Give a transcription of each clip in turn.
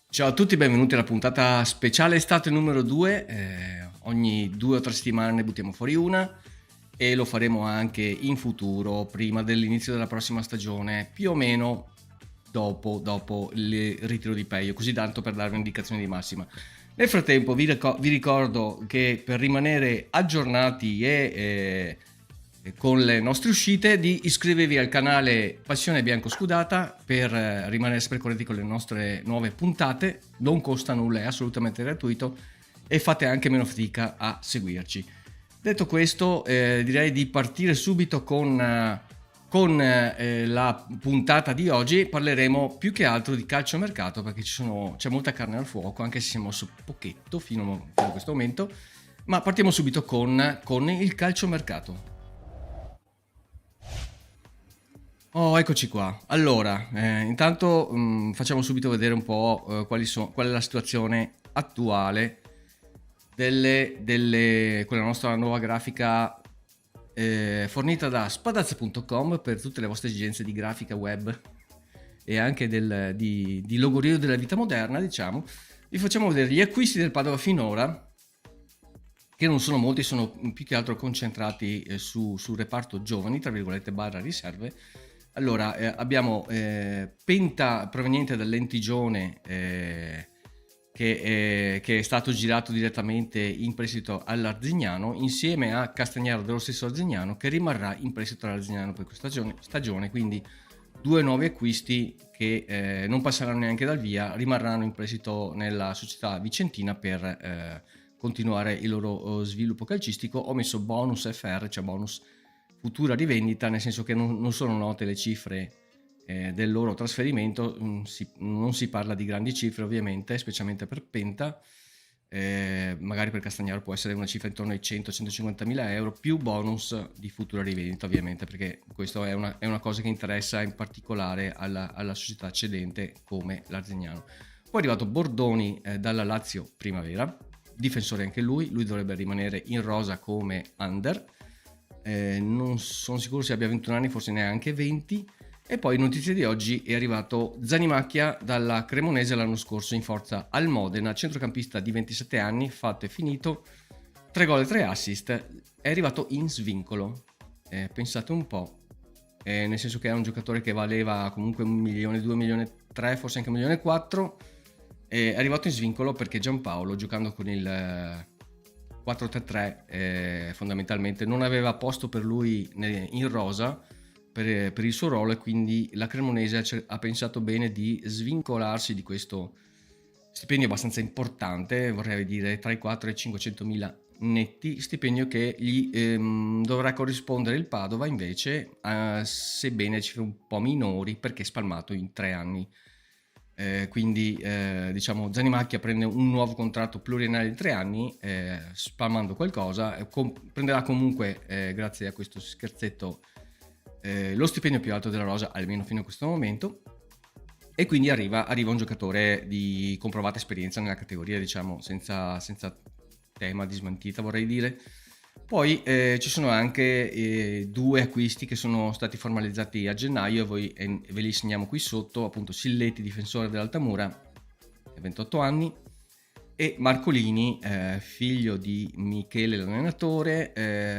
Ciao a tutti, benvenuti alla puntata speciale estate numero 2. Ogni 2 o 3 settimane ne buttiamo fuori una e lo faremo anche in futuro, prima dell'inizio della prossima stagione, più o meno dopo il ritiro di Peio, così tanto per dare un'indicazione di massima. Nel frattempo vi ricordo che per rimanere aggiornati e con le nostre uscite di iscrivervi al canale Passione Bianco Scudata per rimanere sempre corretti con le nostre nuove puntate. Non costa nulla, è assolutamente gratuito e fate anche meno fatica a seguirci. Detto questo, direi di partire subito con la puntata di oggi. Parleremo più che altro di calciomercato, perché c'è molta carne al fuoco, anche se si è mosso pochetto fino a questo momento. Ma partiamo subito con il calciomercato. Oh, eccoci qua. Allora, intanto facciamo subito vedere un po' qual è la situazione attuale con la nostra nuova grafica fornita da spadazza.com per tutte le vostre esigenze di grafica web e anche di logorio della vita moderna, diciamo. Vi facciamo vedere gli acquisti del Padova finora, che non sono molti, sono più che altro concentrati sul reparto giovani, tra virgolette, barra riserve. Allora, abbiamo Penta proveniente dall'Entigione, che è stato girato direttamente in prestito all'Arzignano, insieme a Castagnaro dello stesso Arzignano, che rimarrà in prestito all'Arzignano per questa stagione, quindi due nuovi acquisti che non passeranno neanche dal via, rimarranno in prestito nella società vicentina per continuare il loro sviluppo calcistico. Ho messo bonus FR, cioè bonus futura rivendita, nel senso che non sono note le cifre del loro trasferimento, non si parla di grandi cifre ovviamente, specialmente per Penta. Magari per Castagnaro può essere una cifra intorno ai 100-150 mila euro più bonus di futura rivendita, ovviamente, perché questo è una cosa che interessa in particolare alla società cedente come l'Arzignano. Poi è arrivato Bordoni dalla Lazio Primavera, difensore anche lui dovrebbe rimanere in rosa come under. Non sono sicuro se abbia 21 anni, forse neanche 20. E poi notizia di oggi è arrivato Zanimacchia dalla Cremonese l'anno scorso in forza al Modena, centrocampista di 27 anni, fatto e finito, 3 gol e 3 assist, è arrivato in svincolo. Pensate un po', nel senso che è un giocatore che valeva comunque 1 milione, 2 milioni, 3, forse anche 1 milione e 4, è arrivato in svincolo perché Giampaolo, giocando con il 4-3-3, fondamentalmente non aveva posto per lui in rosa per il suo ruolo, e quindi la Cremonese ha pensato bene di svincolarsi di questo stipendio abbastanza importante, vorrei dire tra i 4 e i 500 mila netti, stipendio che gli dovrà corrispondere il Padova invece, sebbene cifre un po' minori, perché è spalmato in 3 anni. Quindi diciamo Zanimacchia prende un nuovo contratto pluriennale di 3 anni, spalmando qualcosa, prenderà comunque grazie a questo scherzetto lo stipendio più alto della rosa, almeno fino a questo momento, e quindi arriva un giocatore di comprovata esperienza nella categoria, diciamo senza tema di smentita, vorrei dire. Poi ci sono anche 2 acquisti che sono stati formalizzati a gennaio e ve li segniamo qui sotto, appunto Silletti, difensore dell'Altamura, 28 anni, e Marcolini, figlio di Michele l'allenatore,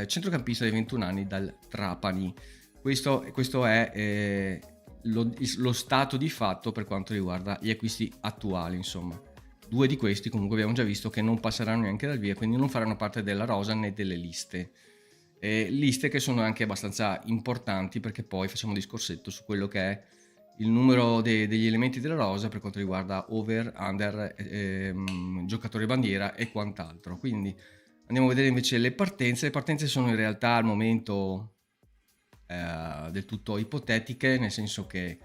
centrocampista di 21 anni dal Trapani. Questo è lo stato di fatto per quanto riguarda gli acquisti attuali, insomma. 2 di questi comunque abbiamo già visto che non passeranno neanche dal via, quindi non faranno parte della rosa né delle liste. Liste che sono anche abbastanza importanti, perché poi facciamo un discorsetto su quello che è il numero degli elementi della rosa per quanto riguarda over, under, giocatore bandiera e quant'altro. Quindi andiamo a vedere invece le partenze. Le partenze sono in realtà al momento del tutto ipotetiche, nel senso che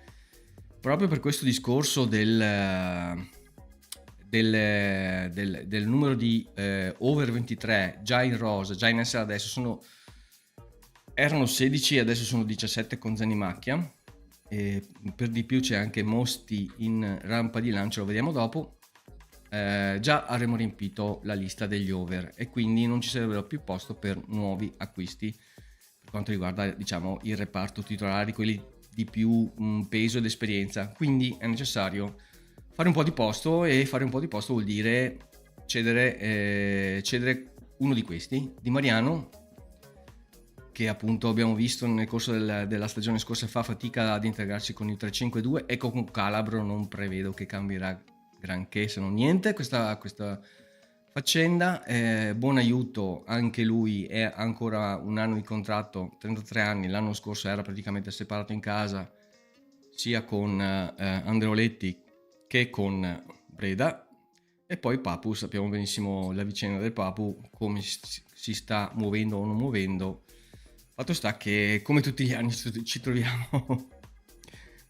proprio per questo discorso del numero di over 23 già in rosa, già in essere adesso, erano 16 e adesso sono 17 con Zanimacchia, e per di più c'è anche Mosti in rampa di lancio, lo vediamo dopo. Già avremo riempito la lista degli over e quindi non ci sarebbero più posto per nuovi acquisti per quanto riguarda, diciamo, il reparto titolari, quelli di più peso ed esperienza, quindi è necessario fare un po' di posto, e fare un po' di posto vuol dire cedere uno di questi. Di Mariano, che appunto abbiamo visto nel corso della stagione scorsa fa fatica ad integrarsi con il 3-5-2, e con Calabro non prevedo che cambierà granché, se non niente, questa faccenda. Buon aiuto, anche lui è ancora un anno di contratto, 33 anni, l'anno scorso era praticamente separato in casa sia con Andreoletti che con Breda. E poi Papu, sappiamo benissimo la vicenda del Papu, come si sta muovendo o non muovendo. Fatto sta che come tutti gli anni ci troviamo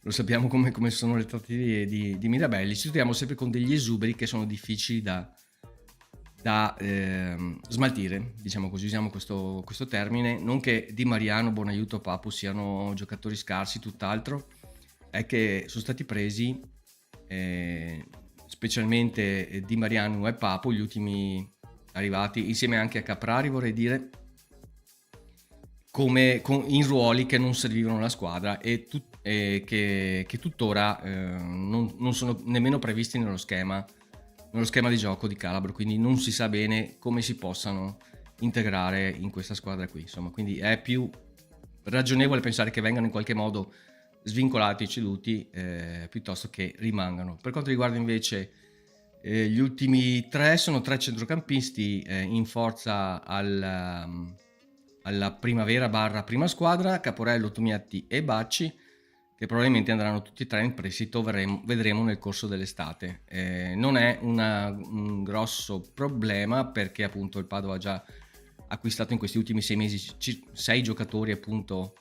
lo sappiamo come sono le trattative di Mirabelli, ci troviamo sempre con degli esuberi che sono difficili da smaltire, diciamo così, usiamo questo termine. Non che Di Mariano, Buonaiuto, Papu siano giocatori scarsi, tutt'altro, è che sono stati presi specialmente Di Mariano e Papu, gli ultimi arrivati, insieme anche a Caprari, vorrei dire, in ruoli che non servivano alla squadra e che tuttora non sono nemmeno previsti nello schema di gioco di Calabro, quindi non si sa bene come si possano integrare in questa squadra qui, insomma. Quindi è più ragionevole pensare che vengano in qualche modo svincolati e ceduti piuttosto che rimangano. Per quanto riguarda invece gli ultimi tre, sono tre centrocampisti in forza alla primavera / prima squadra: Caporello, Tomiatti e Bacci, che probabilmente andranno tutti e tre in prestito, vedremo nel corso dell'estate. Non è un grosso problema, perché appunto il Padova ha già acquistato in questi ultimi 6 mesi 6 giocatori appunto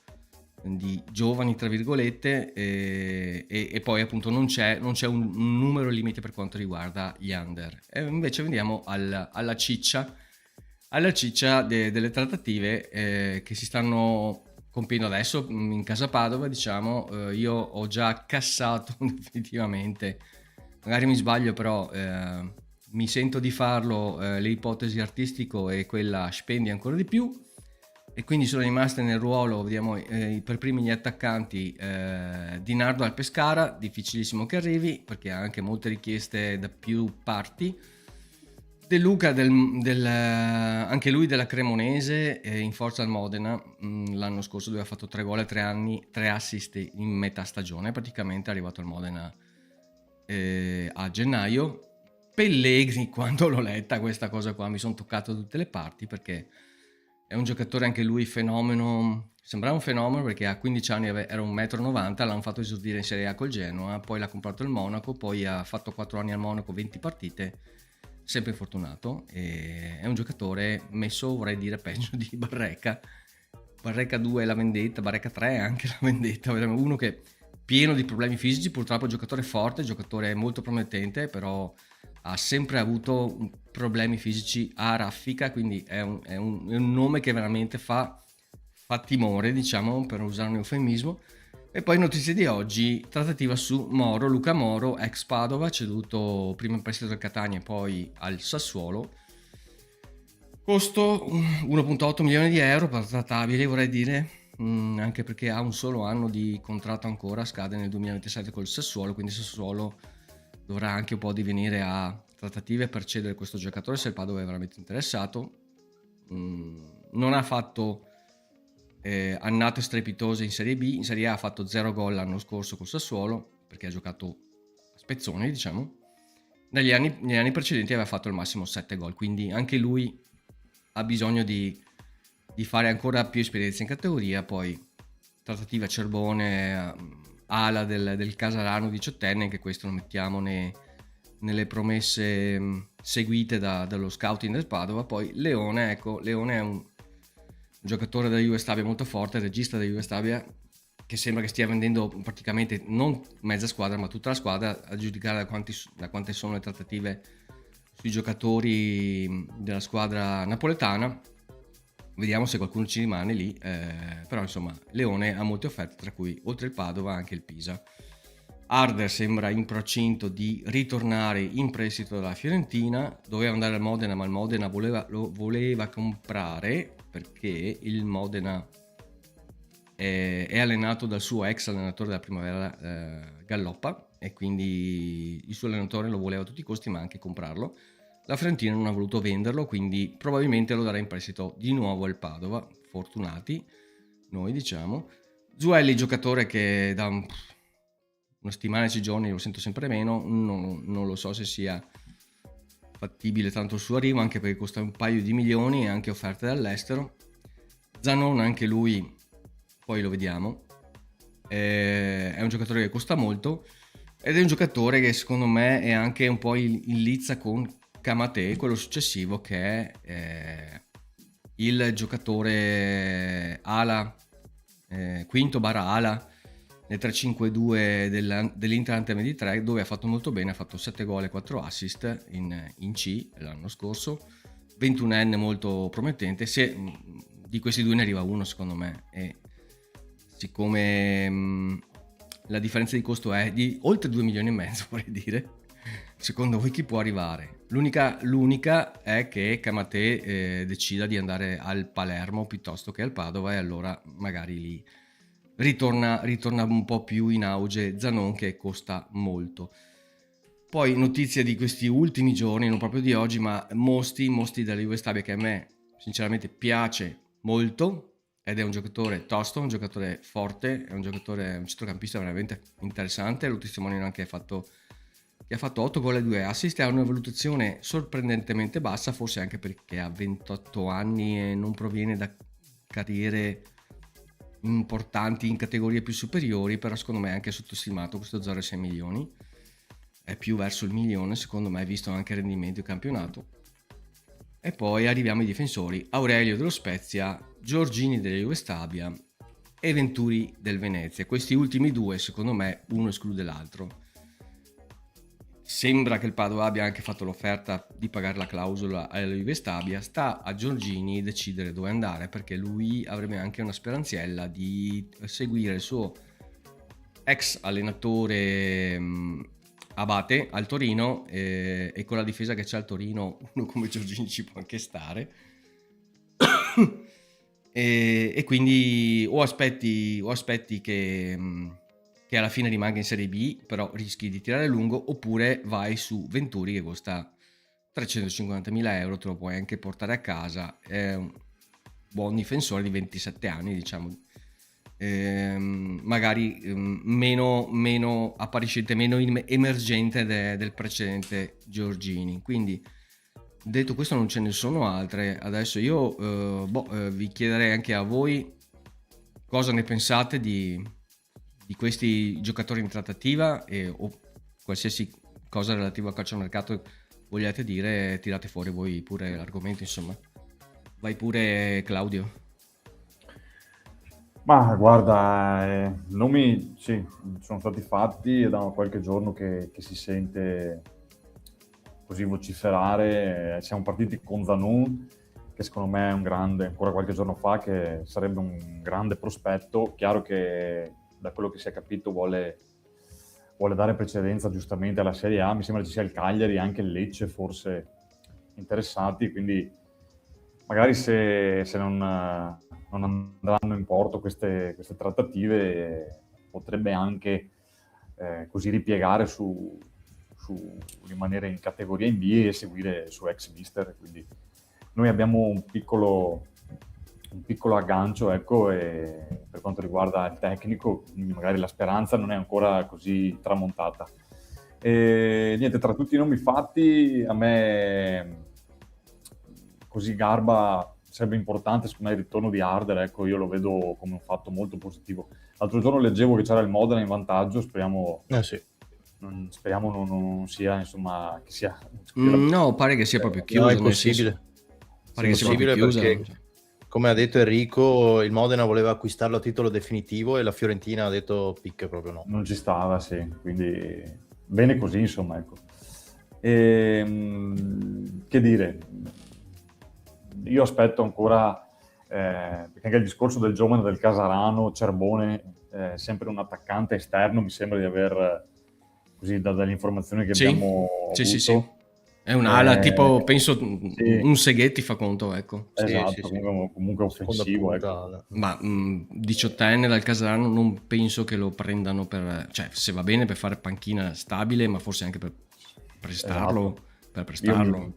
di giovani tra virgolette, e poi appunto non c'è un numero limite per quanto riguarda gli under. E invece veniamo alla ciccia delle trattative che si stanno compiendo adesso in casa Padova, diciamo. Io ho già cassato definitivamente, magari mi sbaglio, però mi sento di farlo, le ipotesi Artistico e quella Spendi ancora di più, e quindi sono rimaste nel ruolo, vediamo, per primi gli attaccanti. Di Nardo al Pescara, difficilissimo che arrivi perché ha anche molte richieste da più parti. De Luca anche lui della Cremonese, in forza al Modena. L'anno scorso dove ha fatto 3 gol e 3 assist in metà stagione, praticamente è arrivato al Modena a gennaio. Pellegrini, quando l'ho letta questa cosa qua mi sono toccato da tutte le parti, perché è un giocatore anche lui fenomeno, sembrava un fenomeno perché a 15 anni era 1,90 m, l'hanno fatto esordire in Serie A col Genoa, poi l'ha comprato il Monaco, poi ha fatto 4 anni al Monaco, 20 partite, sempre infortunato. E è un giocatore messo, vorrei dire, peggio di Barreca 2 è la vendetta, Barreca 3 è anche la vendetta, uno che è pieno di problemi fisici, purtroppo giocatore forte, giocatore molto promettente, però ha sempre avuto problemi fisici a raffica, quindi è un nome che veramente fa timore, diciamo, per usare un eufemismo. E poi notizie di oggi, trattativa su Moro, Luca Moro, ex Padova, ceduto prima in prestito al Catania e poi al Sassuolo. Costo 1,8 milioni di euro, trattabile vorrei dire, anche perché ha un solo anno di contratto ancora, scade nel 2027 col Sassuolo, quindi il Sassuolo dovrà anche un po' divenire a trattative per cedere questo giocatore se il Padova è veramente interessato. Non ha fatto annate strepitose in Serie B, in Serie A ha fatto 0 gol l'anno scorso col Sassuolo, perché ha giocato a spezzoni, diciamo. Negli anni precedenti aveva fatto al massimo 7 gol, quindi anche lui ha bisogno di fare ancora più esperienza in categoria. Poi trattativa Cerbone, ala del Casarano 18enne, che questo lo mettiamo nelle promesse seguite dallo scouting del Padova. Poi Leone è un giocatore della Juve Stabia molto forte, regista della Juve Stabia, che sembra che stia vendendo praticamente non mezza squadra ma tutta la squadra, a giudicare da quante sono le trattative sui giocatori della squadra napoletana. Vediamo se qualcuno ci rimane lì, però insomma Leone ha molte offerte, tra cui oltre il Padova anche il Pisa. Harder sembra in procinto di ritornare in prestito dalla Fiorentina, doveva andare al Modena ma il Modena lo voleva comprare, perché il Modena è allenato dal suo ex allenatore della Primavera, Galloppa, e quindi il suo allenatore lo voleva a tutti i costi, ma anche comprarlo. La Fiorentina non ha voluto venderlo, quindi probabilmente lo darà in prestito di nuovo al Padova. Fortunati noi, diciamo. Zuelli, giocatore che da una settimana e 6 giorni lo sento sempre meno, non lo so se sia fattibile tanto il suo arrivo, anche perché costa un paio di milioni e anche offerte dall'estero. Zanon, anche lui, poi lo vediamo, è un giocatore che costa molto, ed è un giocatore che secondo me è anche un po' in lizza con Kamate, quello successivo, che è il giocatore ala, quinto barra ala nel 3-5-2 dell'Inter Anthem di 3, dove ha fatto molto bene, ha fatto 7 gol e 4 assist in C l'anno scorso, 21enne molto promettente. Se di questi due ne arriva uno, secondo me, e siccome la differenza di costo è di oltre 2 milioni e mezzo, vorrei dire, secondo voi chi può arrivare? L'unica è che Kamate decida di andare al Palermo piuttosto che al Padova, e allora magari lì ritorna un po' più in auge Zanon, che costa molto. Poi notizia di questi ultimi giorni, non proprio di oggi, ma Mosti della Juve Stabia, che a me sinceramente piace molto, ed è un giocatore tosto, un giocatore forte, è un centrocampista veramente interessante. Lo testimoniano anche che ha fatto 8 gol e 2 assist, e ha una valutazione sorprendentemente bassa, forse anche perché ha 28 anni e non proviene da carriere importanti in categorie più superiori, però secondo me è anche sottostimato questo 0,6 milioni, è più verso il milione secondo me, visto anche il rendimento di campionato. E poi arriviamo ai difensori: Aurelio dello Spezia, Giorgini della Juve Stabia e Venturi del Venezia. Questi ultimi due, secondo me, uno esclude l'altro. Sembra che il Padova abbia anche fatto l'offerta di pagare la clausola alla Juve Stabia. Sta a Giorgini decidere dove andare, perché lui avrebbe anche una speranziella di seguire il suo ex allenatore Abate al Torino, e con la difesa che c'è al Torino uno come Giorgini ci può anche stare. e quindi o aspetti che alla fine rimanga in Serie B, però rischi di tirare lungo, oppure vai su Venturi, che costa 350.000 euro, te lo puoi anche portare a casa, è un buon difensore di 27 anni, diciamo, magari meno appariscente, meno emergente del precedente Giorgini. Quindi, detto questo, non ce ne sono altre. Adesso io vi chiederei anche a voi cosa ne pensate di questi giocatori in trattativa, o qualsiasi cosa relativa al calciomercato vogliate dire, tirate fuori voi pure l'argomento, insomma. Vai pure, Claudio. Ma guarda, nomi sì, sono stati fatti, e da qualche giorno che si sente così vociferare. Siamo partiti con Zanon, che secondo me è un grande, ancora qualche giorno fa, che sarebbe un grande prospetto. Chiaro che da quello che si è capito vuole dare precedenza giustamente alla Serie A. Mi sembra ci sia il Cagliari e anche il Lecce forse interessati, quindi magari se non andranno in porto queste trattative, potrebbe anche così ripiegare su rimanere in categoria in B e seguire il suo ex mister. Quindi noi abbiamo un piccolo aggancio, ecco, e per quanto riguarda il tecnico, quindi magari la speranza non è ancora così tramontata. E niente, tra tutti i nomi fatti, a me così Garba sarebbe importante, secondo me, il ritorno di Harder, ecco, io lo vedo come un fatto molto positivo. L'altro giorno leggevo che c'era il Modena in vantaggio, speriamo Sì. non sia, insomma, che sia... No, pare che sia proprio chiuso. No, è impossibile. Pare che sia proprio chiusa. Perché, come ha detto Enrico, il Modena voleva acquistarlo a titolo definitivo e la Fiorentina ha detto picche proprio no. Non ci stava, sì, quindi bene così, insomma, ecco. Che dire, io aspetto ancora, perché anche il discorso del giovane del Casarano, Cerbone, sempre un attaccante esterno, mi sembra di aver, così dalle informazioni che abbiamo avuto, Sì. È un'ala tipo, Eh, penso, sì, un Seghetti fa conto, ecco. Sì, esatto, sì, sì. comunque Seconda offensivo, ecco. punta. Ma 18enne dal Caserano non penso che lo prendano per... Cioè, se va bene per fare panchina stabile, ma forse anche per prestarlo, Esatto. per Io prestarlo. Poi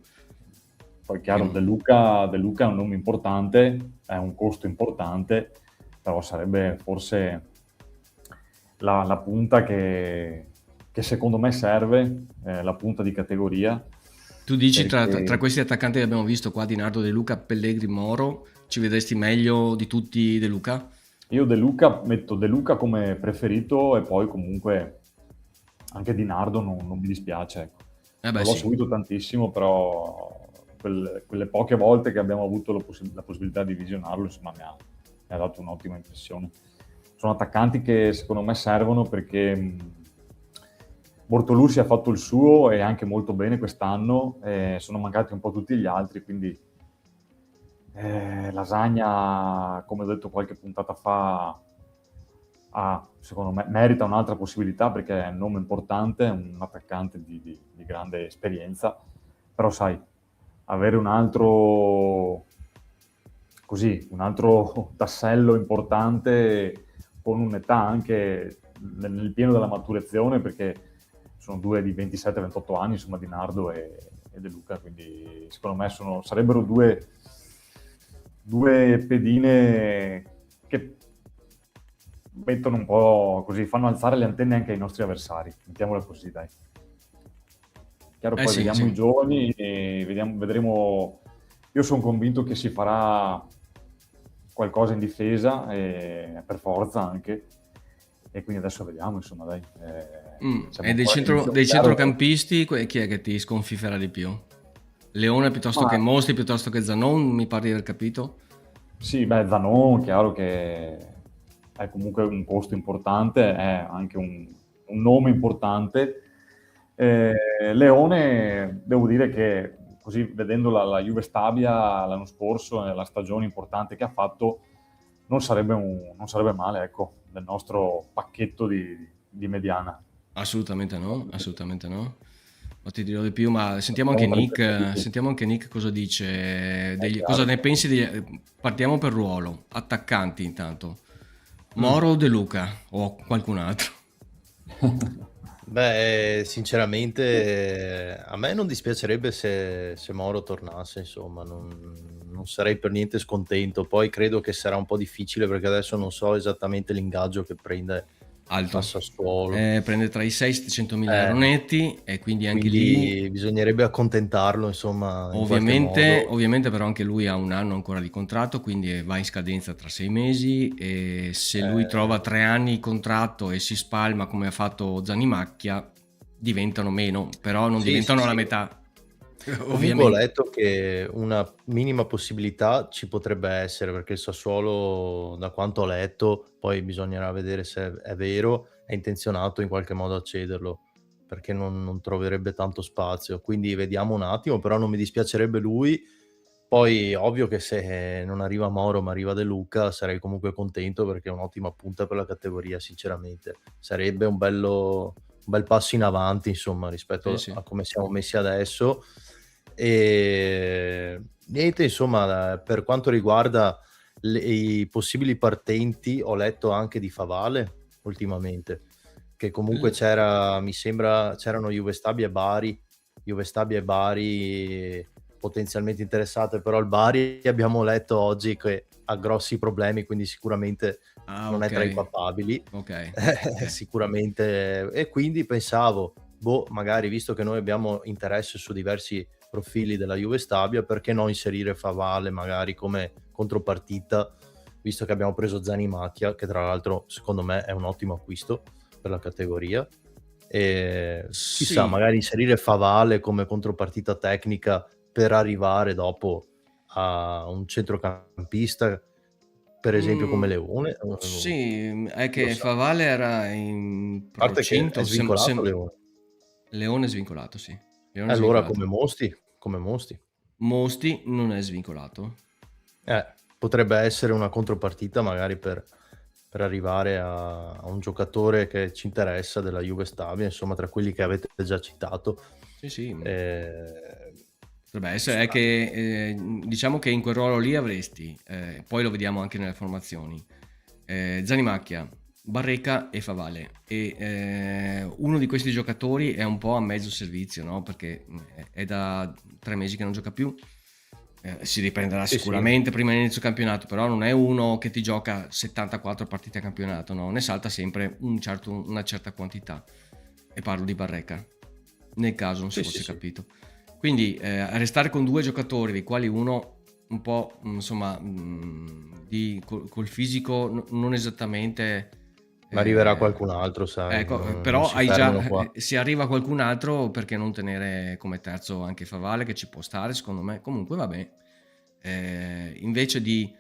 Perché chiaro, De Luca è un nome importante, è un costo importante, però sarebbe forse la punta che secondo me serve, la punta di categoria, tu dici tra perché questi attaccanti che abbiamo visto qua, Di Nardo, De Luca, Pellegrini, Moro, ci vedresti meglio di tutti De Luca? io De Luca metto De Luca come preferito e poi comunque anche Di Nardo non mi dispiace, ecco. Eh beh Non l'ho sì, seguito tantissimo, però quelle poche volte che abbiamo avuto la possibilità di visionarlo, insomma, mi ha dato un'ottima impressione. Sono attaccanti che secondo me servono perché Bortolussi ha fatto il suo e anche molto bene quest'anno, sono mancati un po' tutti gli altri, quindi Lasagna, come ho detto qualche puntata fa, secondo me merita un'altra possibilità perché è un nome importante, è un attaccante di grande esperienza, però sai, avere un altro tassello importante con un'età anche nel pieno della maturazione, perché sono due di 27-28 anni, insomma, Di Nardo e De Luca, quindi secondo me sarebbero due pedine che mettono un po' così, fanno alzare le antenne anche ai nostri avversari, mettiamola così, dai. Chiaro, eh poi sì, vediamo sì. i giovani e vedremo. Io sono convinto che si farà qualcosa in difesa, per forza anche, e quindi adesso vediamo, insomma, dai. Siamo E ancora all'inizio, dei chiaro. centrocampisti, chi è che ti sconfifferà di più? Leone piuttosto Ma che Mostri, piuttosto che Zanon, mi pare di aver capito? sì, beh, Zanon, chiaro che è comunque un posto importante, è anche un nome importante. Leone, devo dire che così vedendo la Juve Stabia l'anno scorso, la stagione importante che ha fatto, non sarebbe male, ecco, del nostro pacchetto di mediana. Assolutamente no, assolutamente no. Ma ti dirò di più, ma Siamo tra i preferiti. Sentiamo anche Nick cosa dice, cosa Chiaro, ne chiaro. pensi partiamo per ruolo, attaccanti intanto. Mm. Moro o De Luca o qualcun altro? Beh, sinceramente, a me non dispiacerebbe se Moro tornasse, insomma, non sarei per niente scontento. Poi credo che sarà un po' difficile perché adesso non so esattamente l'ingaggio che prende a Alto. Sassuolo. Prende tra i 6 e i 700 mila euro Eh, netti e quindi anche lì quindi bisognerebbe accontentarlo, insomma, in qualche modo. ovviamente però anche lui ha un anno ancora di contratto, quindi va in scadenza tra 6 mesi e se lui trova Eh, 3 anni di contratto e si spalma come ha fatto Zanimacchia, diventano meno, però non sì, sì, diventano la sì. metà, Comunque ho ovviamente. letto che una minima possibilità ci potrebbe essere, perché il Sassuolo, da quanto ho letto, poi bisognerà vedere se è vero, è intenzionato in qualche modo a cederlo, perché non troverebbe tanto spazio. Quindi vediamo un attimo, però non mi dispiacerebbe lui. Poi ovvio che se non arriva Mauro, ma arriva De Luca, sarei comunque contento perché è un'ottima punta per la categoria, sinceramente. Sarebbe un bel passo in avanti, insomma, Sì, rispetto sì. a come siamo messi adesso. Niente, insomma, per quanto riguarda i possibili partenti, ho letto anche di Favale ultimamente, che comunque L- mi sembra, c'erano Juve Stabia e Bari potenzialmente interessate, però il Bari abbiamo letto oggi che ha grossi problemi, quindi sicuramente Ah, non è ok, tra i papabili. ok, ok. Sicuramente, e quindi pensavo, boh, magari visto che noi abbiamo interesse su diversi profili della Juve Stabia, perché no inserire Favale magari come contropartita, visto che abbiamo preso Zanimacchia, che tra l'altro secondo me è un ottimo acquisto per la categoria. E chissà, Sì. magari inserire Favale come contropartita tecnica per arrivare dopo a un centrocampista, per esempio come Mm, Leone. sì, è Chi lo che sa. Favale era in A parte che è procinto, svincolato Leone. Leone è svincolato, sì. Leone E è allora svincolato. come Mosti, come Mosti. Mosti non è svincolato. Potrebbe essere una contropartita magari per arrivare a un giocatore che ci interessa della Juve stabile, insomma, tra quelli che avete già citato. Sì, sì. Eh, Potrebbe essere, è che diciamo che in quel ruolo lì avresti, poi lo vediamo anche nelle formazioni, Zanimacchia, Barreca e Favale, e uno di questi giocatori è un po' a mezzo servizio, no? Perché è da 3 mesi che non gioca più, si riprenderà Sì, sicuramente prima dell'inizio campionato, però non è uno che ti gioca 74 partite a campionato, no? Ne salta sempre una certa quantità, e parlo di Barreca, nel caso non si sì, fosse sì. capito. Quindi restare con 2 giocatori, dei quali uno un po' insomma col fisico non esattamente, Ma arriverà qualcun altro, sai, ecco, non però si hai fermano già, qua. se arriva qualcun altro, perché non tenere come terzo anche Favale, che ci può stare secondo me. Comunque vabbè, invece dei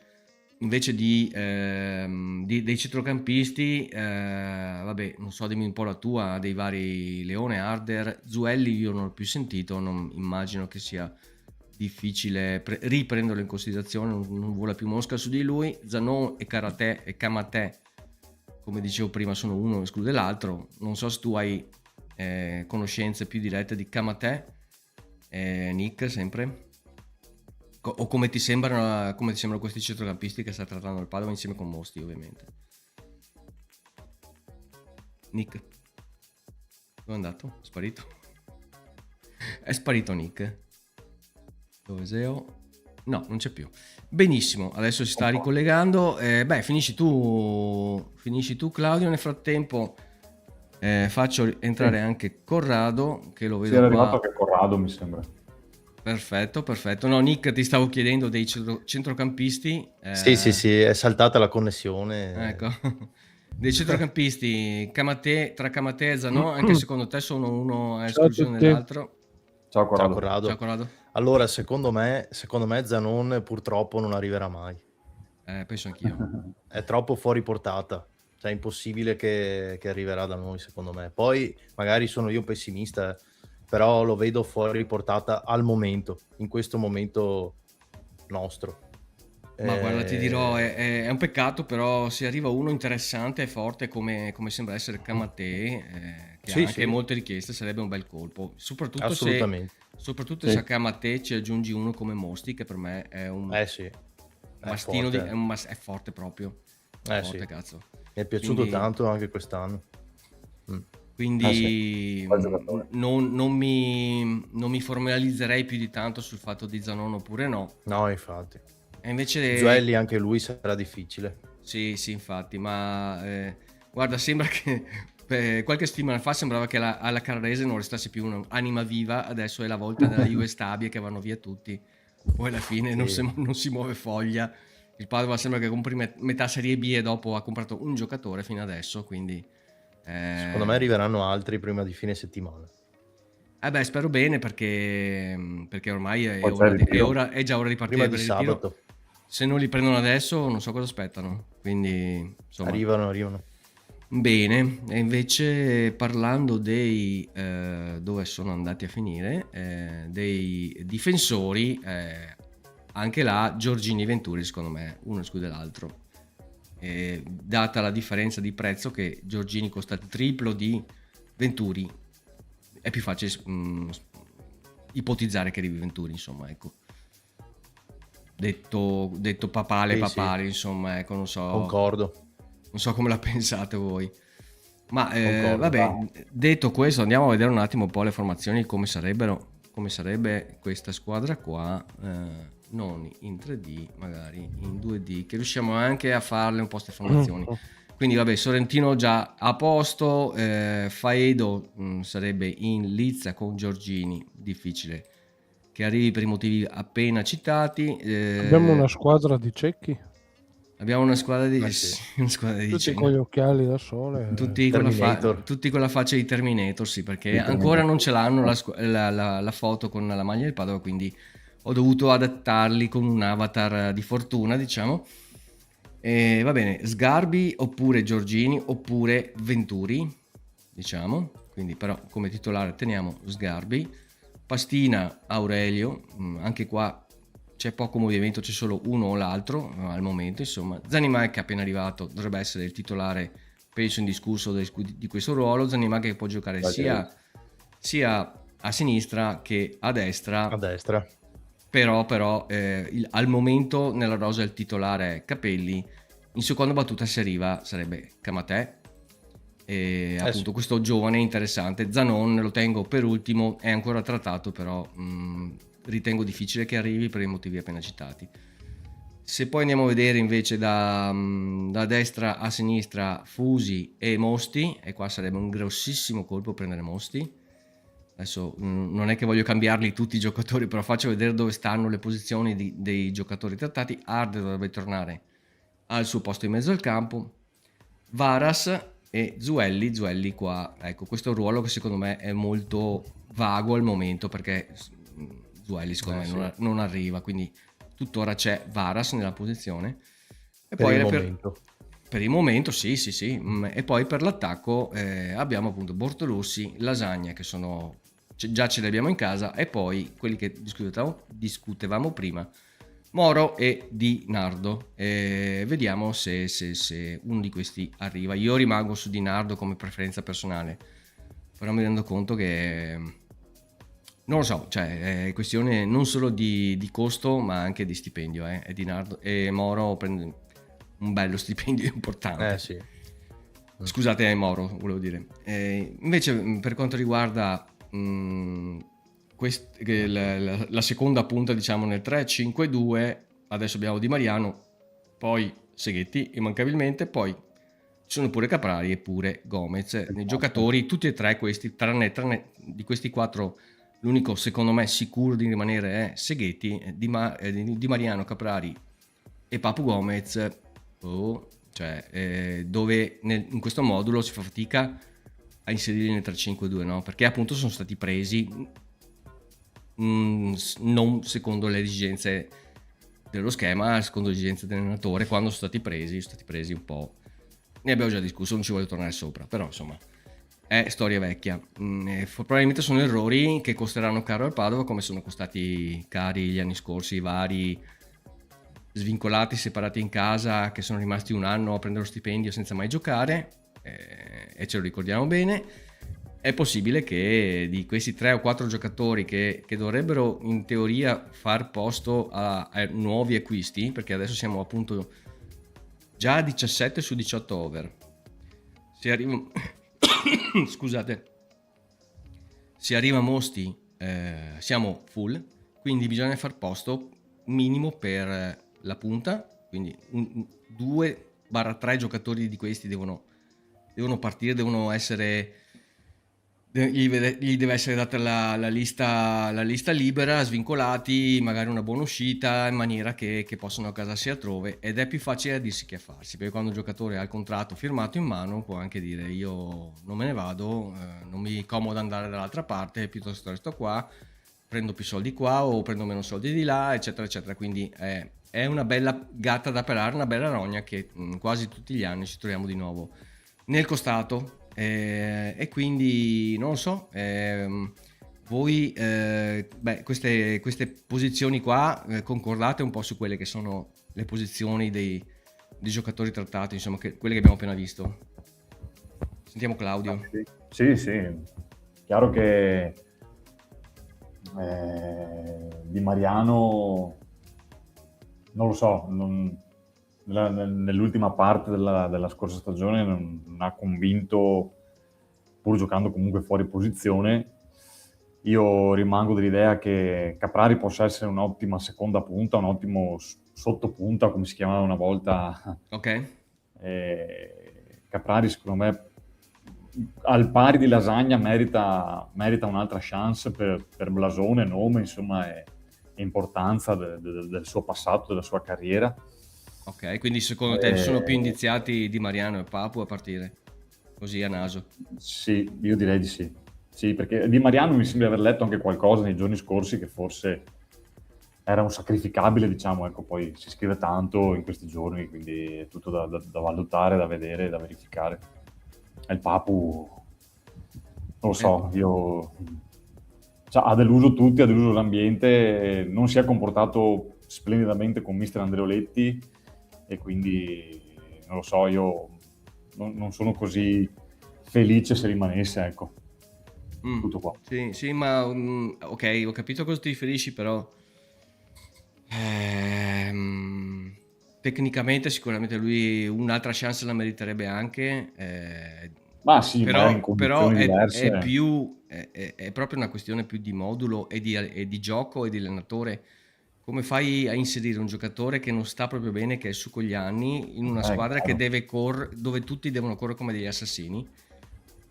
centrocampisti, vabbè, non so, dimmi un po' la tua, dei vari Leone, Harder, Zuelli io non l'ho più sentito, non immagino che sia difficile riprenderlo in considerazione, non vuole più Mosca su di lui. Zanon e Karate e Kamate, come dicevo prima, sono uno esclude l'altro. Non so se tu hai conoscenze più dirette di Kamate, Nick, sempre, o come ti sembrano questi centrocampisti che sta trattando il Padova insieme con Mosti, ovviamente. Nick, dove è andato? È sparito? È sparito Nick. Dove Seo? No, non c'è più. Benissimo, adesso si sta ricollegando. Finisci tu Claudio. Nel frattempo faccio entrare anche Corrado, che lo vedo era qua. arrivato anche Corrado, mi sembra. Perfetto. No, Nick, ti stavo chiedendo dei centrocampisti. Sì, è saltata la connessione. Ecco. Dei centrocampisti, tra Kamate e Zanon, anche secondo te sono uno a esclusione dell'altro? Ciao Ciao Corrado. Corrado. Ciao Corrado. Allora, secondo me Zanon purtroppo non arriverà mai. Penso anch'io. È troppo fuori portata. Cioè, è impossibile che arriverà da noi, secondo me. Poi, magari sono io pessimista, però lo vedo fuori portata al momento, in questo momento nostro. Ma guarda, ti dirò, è un peccato, però se arriva uno interessante e forte come sembra essere Kamate, che ha anche molte richieste, sarebbe un bel colpo. Soprattutto se a Kamate ci aggiungi uno come Mosti, che per me è un mastino, è forte proprio. Forte, cazzo. Mi è piaciuto tanto anche quest'anno. Quindi non mi formalizzerei più di tanto sul fatto di Zanon oppure no. No, infatti. E invece Zuelli anche lui sarà difficile. Sì, infatti, ma guarda, sembra che qualche settimana fa sembrava che alla Carrese non restasse più un'anima viva, adesso è la volta della Juve stabile che vanno via tutti, poi alla fine non si muove foglia. Il Padova sembra che compri metà Serie B e dopo ha comprato un giocatore fino adesso, quindi secondo me arriveranno altri prima di fine settimana. Spero bene, perché ormai è già ora di partire prima di sabato. Se non li prendono adesso non so cosa aspettano, quindi insomma arrivano. Bene. E invece parlando dei dove sono andati a finire, dei difensori, anche là Giorgini e Venturi secondo me uno esclude l'altro, data la differenza di prezzo, che Giorgini costa il triplo di Venturi, è più facile ipotizzare che arrivi Venturi, insomma, ecco. Detto papale, insomma, ecco, non so. Concordo. Non so come la pensate voi. Ma vabbè, detto questo, andiamo a vedere un attimo un po' le formazioni, come sarebbe questa squadra qua, non in 3D, magari in 2D, che riusciamo anche a farle un po' queste formazioni. Quindi vabbè, Sorrentino già a posto, Faedo sarebbe in lizza con Giorgini, difficile che arrivi per i motivi appena citati. Abbiamo una squadra di cecchi. Abbiamo una squadra di tutti con gli occhiali da sole, tutti con la faccia di Terminator, sì, perché ancora non ce l'hanno la foto con la maglia del Padova, quindi ho dovuto adattarli con un avatar di fortuna, diciamo. Va bene, Sgarbi oppure Giorgini oppure Venturi, diciamo, quindi però come titolare teniamo Sgarbi. Pastina, Aurelio, anche qua c'è poco movimento, c'è solo uno o l'altro al momento, insomma. Zanimacchi appena arrivato dovrebbe essere il titolare, penso indiscusso di questo ruolo. Zanimacchi che può giocare sia a sinistra che a destra, però al momento nella rosa il titolare è Capelli. In seconda battuta se arriva sarebbe Camatè, e appunto sì, questo giovane interessante. Zanon lo tengo per ultimo, è ancora trattato, però ritengo difficile che arrivi per i motivi appena citati. Se poi andiamo a vedere invece da destra a sinistra Fusi e Mosti, e qua sarebbe un grossissimo colpo prendere Mosti. Adesso non è che voglio cambiarli tutti i giocatori, però faccio vedere dove stanno le posizioni dei giocatori trattati. Arde dovrebbe tornare al suo posto in mezzo al campo, Varas e Zuelli qua, ecco, questo è un ruolo che secondo me è molto vago al momento, perché Zuelli secondo me non arriva, quindi tuttora c'è Varas nella posizione. E per poi il momento. Per il momento sì. E poi per l'attacco abbiamo appunto Bortolussi, Lasagna, che sono già ce li abbiamo in casa, e poi quelli che discutevamo prima, Moro e Di Nardo. Vediamo se uno di questi arriva. Io rimango su Di Nardo come preferenza personale, però mi rendo conto che non lo so, cioè è questione non solo di costo ma anche di stipendio. E Di Nardo e Moro prende un bello stipendio importante. Sì. Scusate, Moro, volevo dire. Invece per quanto riguarda la seconda punta, diciamo nel 3-5-2, adesso abbiamo Di Mariano, poi Seghetti immancabilmente, poi ci sono pure Caprari e pure Gomez. I giocatori, tutti e tre questi, tranne di questi quattro, l'unico secondo me sicuro di rimanere è Seghetti. Di Mariano, Caprari e Papu Gomez, dove in questo modulo si fa fatica a inserirli nel 3-5-2, no? Perché appunto sono stati presi non secondo le esigenze dello schema, secondo le esigenze dell'allenatore. Quando sono stati presi un po', ne abbiamo già discusso, non ci voglio tornare sopra, però insomma è storia vecchia. Probabilmente sono errori che costeranno caro al Padova, come sono costati cari gli anni scorsi i vari svincolati, separati in casa, che sono rimasti un anno a prendere lo stipendio senza mai giocare, e ce lo ricordiamo bene. È possibile che di questi 3 o 4 giocatori che dovrebbero in teoria far posto a nuovi acquisti, perché adesso siamo appunto già a 17 su 18 over, se arriva scusate, se arriva Mosti siamo full, quindi bisogna far posto minimo per la punta, quindi 2-3 giocatori di questi devono partire, devono essere, gli deve essere data la lista libera, svincolati, magari una buona uscita, in maniera che possano casarsi altrove, ed è più facile a dirsi che a farsi, perché quando un giocatore ha il contratto firmato in mano può anche dire io non me ne vado, non mi comoda andare dall'altra parte, piuttosto resto qua, prendo più soldi qua o prendo meno soldi di là, eccetera eccetera. Quindi è una bella gatta da pelare, una bella rogna che quasi tutti gli anni ci troviamo di nuovo nel costato, e quindi non lo so, voi queste posizioni qua concordate un po' su quelle che sono le posizioni dei giocatori trattati, insomma, quelle che abbiamo appena visto. Sentiamo Claudio. Sì, chiaro che Di Mariano, non lo so, nell'ultima parte della scorsa stagione non ha convinto, pur giocando comunque fuori posizione. Io rimango dell'idea che Caprari possa essere un'ottima seconda punta, un ottimo sottopunta, come si chiamava una volta. Ok. Caprari secondo me, al pari di Lasagna, merita un'altra chance per blasone, nome, insomma, e importanza del suo passato, della sua carriera. Ok, quindi secondo te sono più indiziati Di Mariano e Papu a partire, così a naso? Sì, io direi di sì. Sì, perché Di Mariano mi sembra aver letto anche qualcosa nei giorni scorsi che forse era un sacrificabile, diciamo, ecco, poi si scrive tanto in questi giorni, quindi è tutto da valutare, da vedere, da verificare. E il Papu, non lo so, ha deluso tutti, ha deluso l'ambiente, non si è comportato splendidamente con mister Andreoletti, e quindi non lo so, io non sono così felice se rimanesse, ecco. Tutto qua. Sì, ma ok, ho capito a cosa ti riferisci, però tecnicamente sicuramente lui un'altra chance la meriterebbe anche, Ma sì, magari in però condizioni diverse. è proprio una questione più di modulo e di gioco e di allenatore. Come fai a inserire un giocatore che non sta proprio bene, che è su con gli anni, in una squadra chiaro. che deve dove tutti devono correre come degli assassini?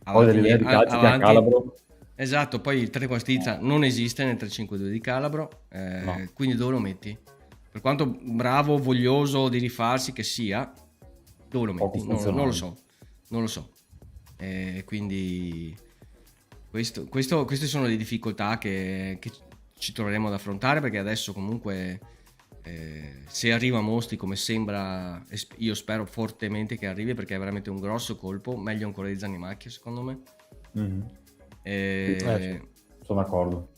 Poi dell'idea di calcio che ha Calabro. Esatto, poi il trequartista non esiste nel 3-5-2 di Calabro, No. quindi dove lo metti? Per quanto bravo, voglioso di rifarsi che sia, dove lo metti? Non lo so. Quindi queste sono le difficoltà che ci troveremo ad affrontare, perché adesso comunque se arriva Mosti come sembra, io spero fortemente che arrivi, perché è veramente un grosso colpo, meglio ancora di Zanimacchia secondo me. Mm-hmm. Sono d'accordo.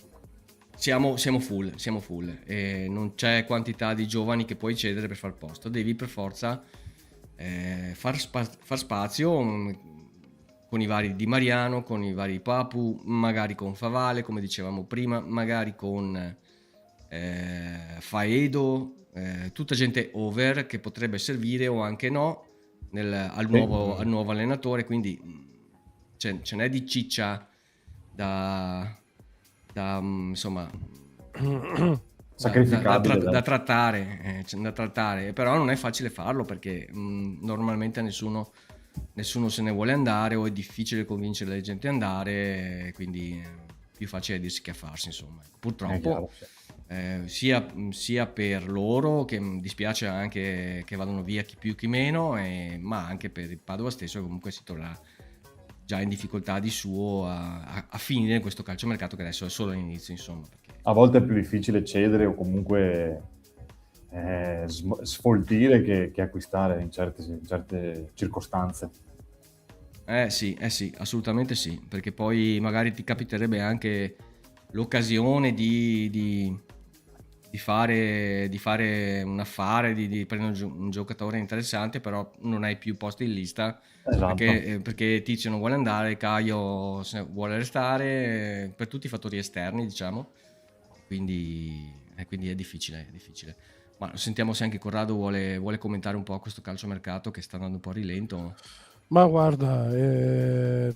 Siamo full e non c'è quantità di giovani che puoi cedere per far posto, devi per forza far spazio con i vari Di Mariano, con i vari Papu, magari con Favale come dicevamo prima, magari con Faedo, tutta gente over che potrebbe servire o anche no al nuovo allenatore, quindi ce n'è di ciccia da insomma sacrificabile da trattare, però non è facile farlo, perché normalmente nessuno se ne vuole andare, o è difficile convincere la gente ad andare, quindi è più facile dirsi che a farsi, insomma. Purtroppo sia per loro, che mi dispiace anche che vadano via chi più chi meno, ma anche per il Padova stesso, che comunque si troverà già in difficoltà di suo a finire questo calciomercato, che adesso è solo all'inizio, insomma, perché a volte è più difficile cedere o comunque sfoltire che acquistare in certe circostanze. Sì, assolutamente sì, perché poi magari ti capiterebbe anche l'occasione di fare un affare, di prendere un giocatore interessante, però non hai più posti in lista. Esatto. Perché Tizio non vuole andare, Caio vuole restare, per tutti i fattori esterni, diciamo, quindi è difficile. Ma sentiamo se anche Corrado vuole commentare un po' questo calciomercato che sta andando un po' a rilento. Ma guarda,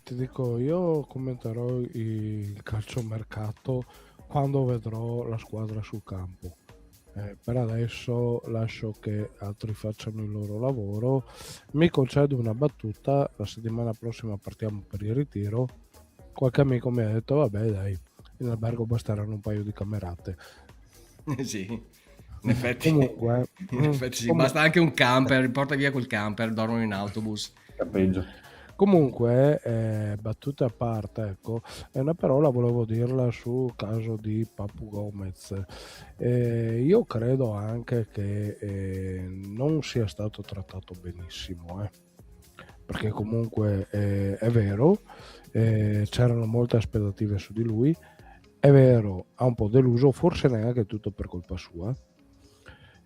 ti dico, io commenterò il calciomercato quando vedrò la squadra sul campo. Per adesso lascio che altri facciano il loro lavoro. Mi concedo una battuta: la settimana prossima partiamo per il ritiro. Qualche amico mi ha detto vabbè dai, in albergo basteranno un paio di camerate. Sì, in effetti, Comunque, sì, basta anche un camper, porta via quel camper, dormono in autobus. Cappeggio. Comunque, battute a parte, ecco, una parola volevo dirla sul caso di Papu Gomez. Io credo anche che non sia stato trattato benissimo, perché comunque è vero, c'erano molte aspettative su di lui, è vero, ha un po' deluso, forse neanche tutto per colpa sua.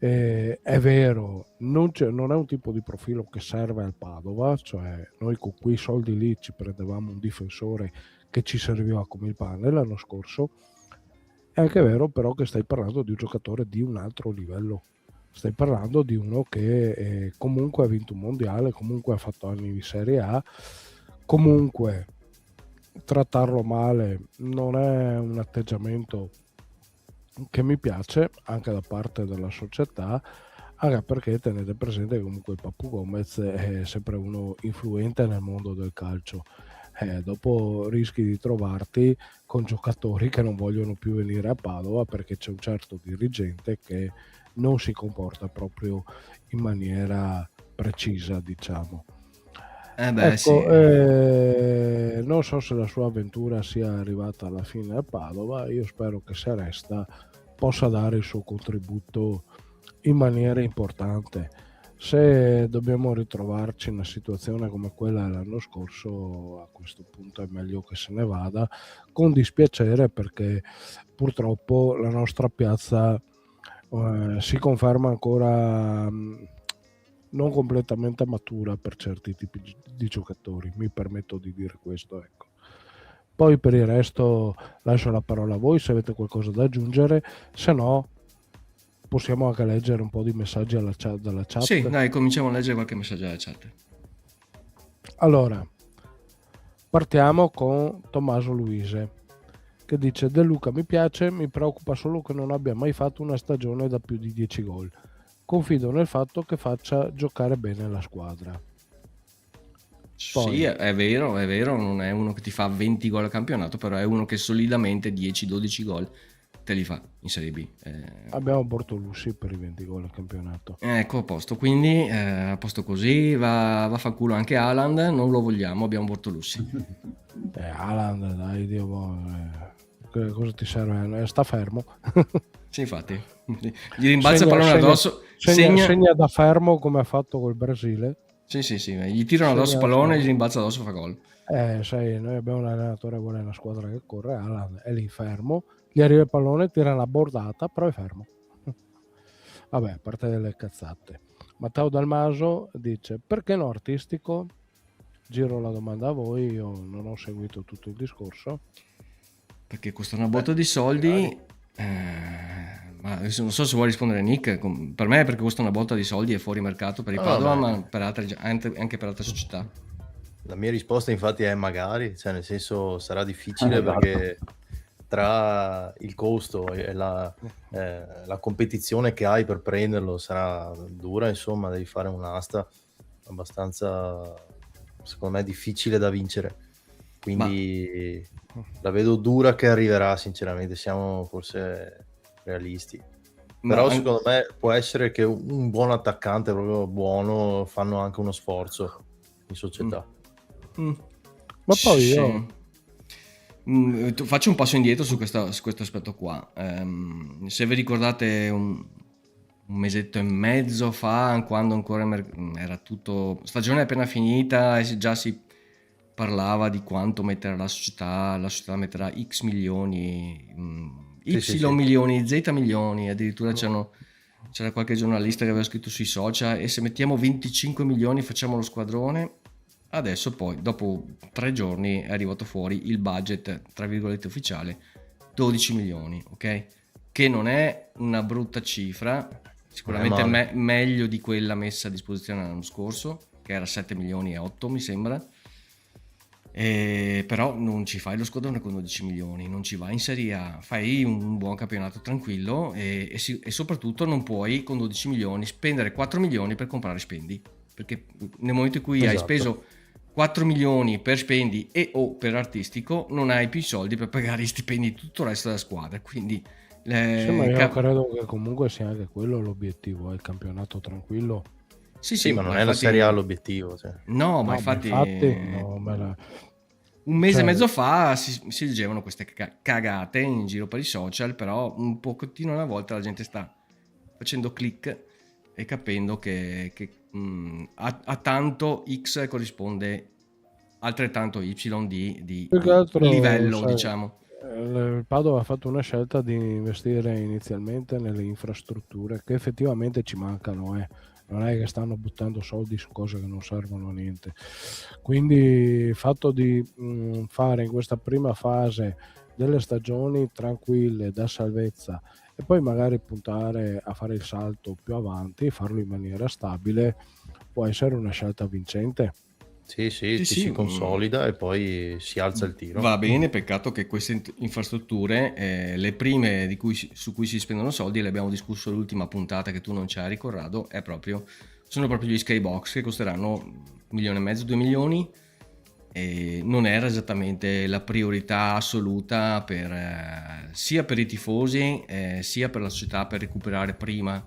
È vero, non è un tipo di profilo che serve al Padova, cioè noi con quei soldi lì ci prendevamo un difensore che ci serviva come il pane l'anno scorso. È anche vero però che stai parlando di un giocatore di un altro livello, stai parlando di uno che comunque ha vinto un mondiale, comunque ha fatto anni di Serie A, comunque trattarlo male non è un atteggiamento che mi piace anche da parte della società, anche perché tenete presente che comunque il Papu Gomez è sempre uno influente nel mondo del calcio. Dopo rischi di trovarti con giocatori che non vogliono più venire a Padova perché c'è un certo dirigente che non si comporta proprio in maniera precisa, diciamo. Ecco, sì. Non so se la sua avventura sia arrivata alla fine a Padova, io spero che se resta possa dare il suo contributo in maniera importante. Se dobbiamo ritrovarci in una situazione come quella dell'anno scorso, a questo punto è meglio che se ne vada, con dispiacere, perché purtroppo la nostra piazza si conferma ancora non completamente matura per certi tipi di giocatori, mi permetto di dire questo, ecco. Poi per il resto lascio la parola a voi se avete qualcosa da aggiungere, se no possiamo anche leggere un po' di messaggi dalla Sì, chat. dai, cominciamo a leggere qualche messaggio dalla chat. Allora, partiamo con Tommaso Luise che dice: De Luca mi piace, mi preoccupa solo che non abbia mai fatto una stagione da più di 10 gol. Confido nel fatto che faccia giocare bene la squadra. Poi, Sì, è vero, non è uno che ti fa 20 gol al campionato, però è uno che solidamente 10-12 gol te li fa in Serie B. abbiamo Bortolussi per i 20 gol al campionato. Ecco, a posto, quindi a posto così, va a fa culo anche Haaland, non lo vogliamo, abbiamo Bortolussi. Haaland, dai, Dio, cosa ti serve? Sta fermo. Sì, infatti, gli rimbalza il pallone addosso, segna da fermo come ha fatto col Brasile. Sì, gli tirano addosso il pallone, gli rimbalza addosso, fa gol. Sai, noi abbiamo un allenatore che vuole una squadra che corre, Haaland è lì fermo, gli arriva il pallone, tira una bordata, però è fermo. Vabbè, a parte delle cazzate. Matteo Dalmaso dice: perché no artistico? Giro la domanda a voi, io non ho seguito tutto il discorso. Perché costa una botta di soldi, ma adesso non so se vuoi rispondere Nick, per me è perché costa una botta di soldi, è fuori mercato per i Padova, ma per altre, anche per altre società. La mia risposta infatti è magari, cioè nel senso sarà difficile perché tra il costo e la competizione che hai per prenderlo sarà dura, insomma devi fare un'asta abbastanza, secondo me, difficile da vincere, quindi la vedo dura che arriverà, sinceramente, siamo forse realisti. Però secondo me può essere che un buon attaccante, proprio buono, fanno anche uno sforzo in società. Ma poi io faccio un passo indietro su questo aspetto qua. Se vi ricordate un mesetto e mezzo fa, quando ancora era tutto stagione appena finita e già si parlava di quanto metterà la società metterà X milioni, Y milioni, Z milioni, addirittura c'era qualche giornalista che aveva scritto sui social: e se mettiamo 25 milioni facciamo lo squadrone. Adesso poi, dopo 3 giorni, è arrivato fuori il budget, tra virgolette, ufficiale, 12 milioni, ok? Che non è una brutta cifra, sicuramente meglio di quella messa a disposizione l'anno scorso, che era 7 milioni e 8, mi sembra. Però non ci fai lo squadrone con 12 milioni, non ci vai in Serie A, fai un buon campionato tranquillo e soprattutto non puoi con 12 milioni spendere 4 milioni per comprare spendi, perché nel momento in cui hai speso 4 milioni per spendi e o per artistico, non hai più i soldi per pagare gli stipendi di tutto il resto della squadra, quindi ma io credo che comunque sia anche quello l'obiettivo, il campionato tranquillo. Sì, ma non è la Serie A l'obiettivo, cioè. No, ma infatti un mese e mezzo fa si leggevano queste cagate in giro per i social, però un pochettino alla volta la gente sta facendo click e capendo che a tanto X corrisponde altrettanto Y di livello, sai, diciamo. Il Padova ha fatto una scelta di investire inizialmente nelle infrastrutture che effettivamente ci mancano, non è che stanno buttando soldi su cose che non servono a niente. Quindi il fatto di fare in questa prima fase delle stagioni tranquille da salvezza e poi magari puntare a fare il salto più avanti, farlo in maniera stabile, può essere una scelta vincente. Sì, si consolida e poi si alza il tiro. Va bene, peccato che queste infrastrutture, le prime su cui si spendono soldi, le abbiamo discusso l'ultima puntata che tu non c'eri, Corrado, sono proprio gli skybox che costeranno 1,5 milioni, 2 milioni, e non era esattamente la priorità assoluta sia per i tifosi sia per la società, per recuperare prima,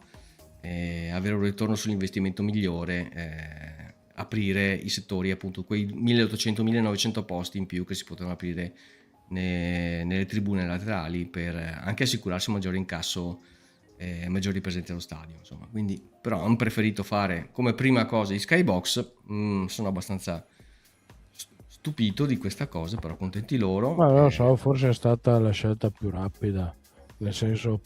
avere un ritorno sull'investimento migliore, aprire i settori, appunto quei 1800-1900 posti in più che si potevano aprire nelle tribune laterali per anche assicurarsi un maggiore incasso, maggiori presenze allo stadio, insomma. Quindi però hanno preferito fare come prima cosa i skybox. Sono abbastanza stupito di questa cosa, però contenti loro. Ma non so, forse è stata la scelta più rapida, nel senso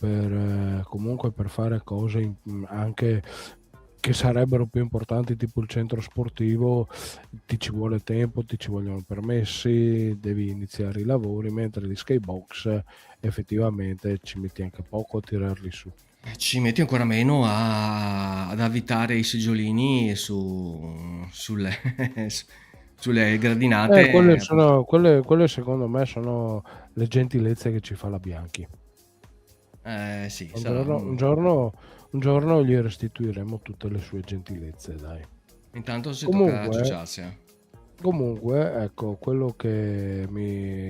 comunque per fare cose anche che sarebbero più importanti, tipo il centro sportivo, ti ci vuole tempo, ti ci vogliono permessi, devi iniziare i lavori, mentre gli skybox effettivamente ci metti anche poco a tirarli su. Ci metti ancora meno ad avvitare i seggiolini sulle, sulle gradinate. Quelle secondo me sono le gentilezze che ci fa la Bianchi. Sì, Un sarà giorno gli restituiremo tutte le sue gentilezze, dai. intanto si tocca Comunque, ciucciarsi. ecco, quello che